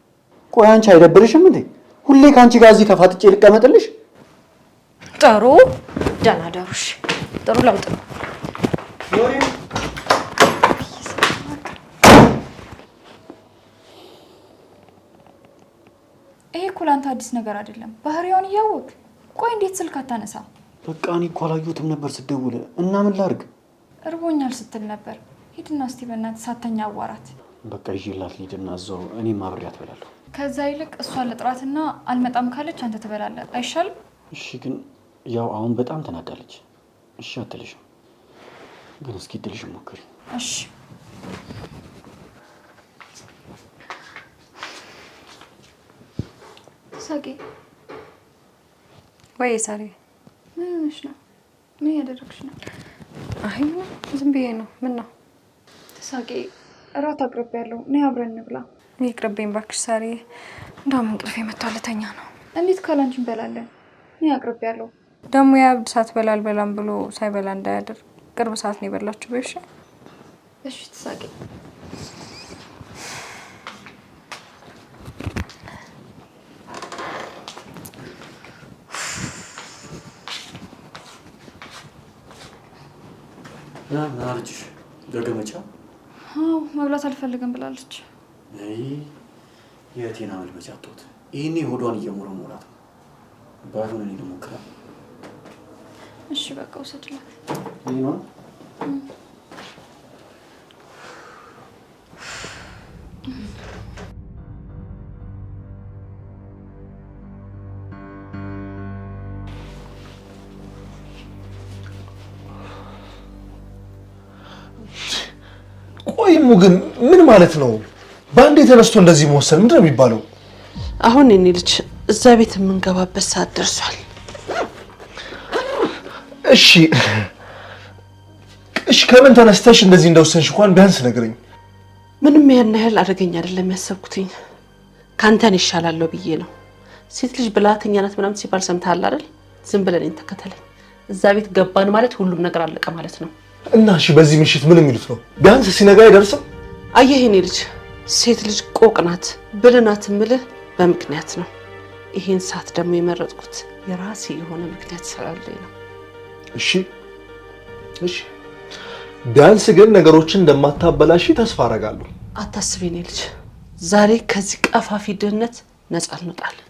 ቆይ አንቺ አይደብርሽም እንዴ? ሁሌ ካንቺ ጋር እዚህ ተፋጥጬ ልቀመጥልሽ? ጥሩ ደህና ደሩሽ። ጥሩ ለውጥ ነው። ይሄ እኮ ለአንተ አዲስ ነገር አይደለም። ባህሪዋን እያወቅ ቆይ እንዴት ስልክ አታነሳ? በቃ እኔ እኮ አላየሁትም ነበር ስትደውል እና ምን ላድርግ? እርቦኛል ስትል ነበር። ሂድና እስቲ በእናትህ ሳተኛ አዋራት። በቃ ይዤላት ልሂድና እዛው እኔም አብሬያት እበላለሁ። ከዛ ይልቅ እሷን ልጥራትና አልመጣም ካለች አንተ ትበላለህ አይሻልም? እሺ፣ ግን ያው አሁን በጣም ተናዳለች። እሺ አትልሽም፣ ግን እስኪ እድልሽ ሞክሪ። እሺ ሳቂ። ወይ ሳሪ፣ ምን ሆነሽ ነው? ምን ያደረግሽ ነው? አይ ዝም ብዬ ነው። ምን ነው? ሳቂ፣ እራት አቅርቤያለሁ። ነይ አብረን እንብላ። ይቅርብኝ እባክሽ ሳሪ፣ እንደውም እንቅልፌ መጥቷል፣ ልተኛ ነው። እንዴት ካላንቺ እንበላለን? ነይ አቅርቤያለሁ። ደግሞ የአብድ ሳትበላ አልበላም ብሎ ሳይበላ እንዳያድር። ቅርብ ሰዓት ነው የበላችሁ። በይሽ። እሺ ሳቂ። ምን አለችሽ? ገገመቻ? አዎ መብላት አልፈልግም ብላለች። አይ የቴና መልመጫ አጥቶት ይሄኔ ሆዷን እየሞረሞራት ነው። ባይሆን እኔ ልሞክራ። እሺ በቃ ውሰድላት። ይሄማ ቆይሙ ግን ምን ማለት ነው? በአንዴ ተነስቶ እንደዚህ መወሰን ምንድን ነው የሚባለው? አሁን እኔ ልጅ እዛ ቤት የምንገባበት ሰዓት ደርሷል። እሺ ከምን ተነስተሽ እንደዚህ እንደወሰንሽ እንኳን ቢያንስ ነግረኝ። ምንም ያን ያህል አደገኛ አይደለም ያሰብኩትኝ። ካንተን ይሻላለሁ ብዬ ነው። ሴት ልጅ ብልሃተኛ ናት ምናምን ሲባል ሰምተሃል አይደል? ዝም ብለን ተከተለኝ። እዛ ቤት ገባን ማለት ሁሉም ነገር አለቀ ማለት ነው። እና እሺ በዚህ ምሽት ምን የሚሉት ነው? ቢያንስ ሲነጋ አይደርስም? አየህ የኔ ልጅ ሴት ልጅ ቆቅ ናት ብልህ ናት የምልህ በምክንያት ነው። ይሄን ሰዓት ደግሞ የመረጥኩት የራሴ የሆነ ምክንያት ስላለኝ ነው። እሺ ቢያንስ ግን ነገሮችን እንደማታበላሽ ተስፋ አደርጋለሁ። አታስቢ የኔ ልጅ፣ ዛሬ ከዚህ ቀፋፊ ድህነት ነፃ እንወጣለን።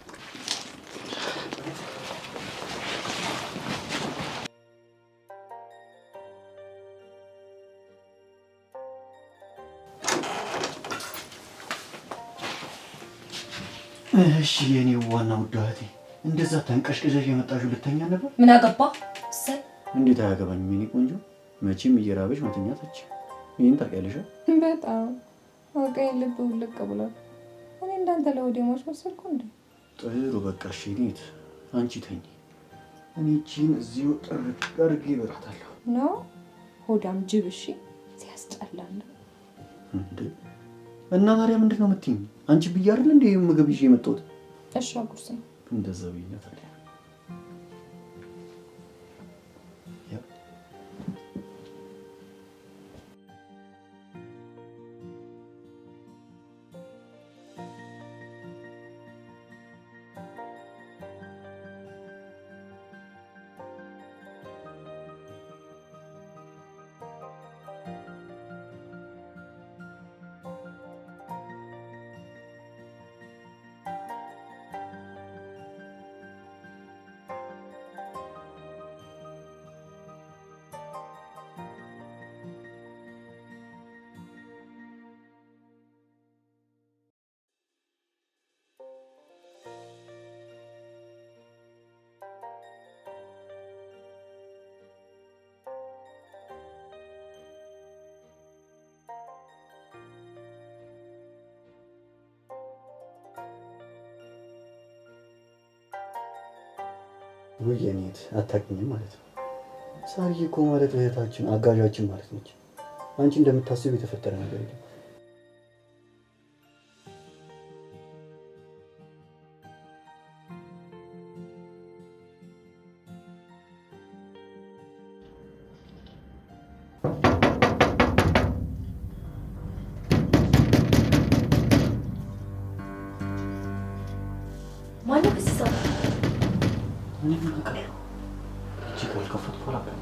እሺ የኔ ዋና ውድ እህቴ፣ እንደዛ ተንቀሽቅዘሽ የመጣሽው ልተኛ ነበር? ምን አገባ? እሰይ እንዴት አያገባኝም የኔ ቆንጆ። መቼም እየራበሽ መተኛታች ይሄን ታውቂያለሽ። በጣም ወቀይ ልብ ውልቅ ብሏል። እኔ እንዳንተ ለወዴሞች መሰልኩ እንዴ? ጥሩ በቃ እሺ ኔት አንቺ ተኝ፣ እኔ እቺን እዚሁ ጥርቅ አድርጌ እበላታለሁ። ነው ሆዳም ጅብ። እሺ ሲያስጠላል እንዴ! እና ታዲያ ምንድን ነው የምትይኝ? አንቺ ብዬሽ አይደል እንዴ ምግብ ይዤ የመጣሁት? እሺ አጉርስ ነው እንደዛ ብዬሽ ታዲያ ወይ የኔት አታውቂኝም ማለት ነው። ሳርዬ እኮ ማለት እህታችን አጋዣችን ማለት ነች። አንቺ እንደምታስቢው የተፈጠረ ነገር የለም። ማነው ከስሳ እኔ ምን አውቃለሁ? እጅ ካልከፈትኩ አላውቅም።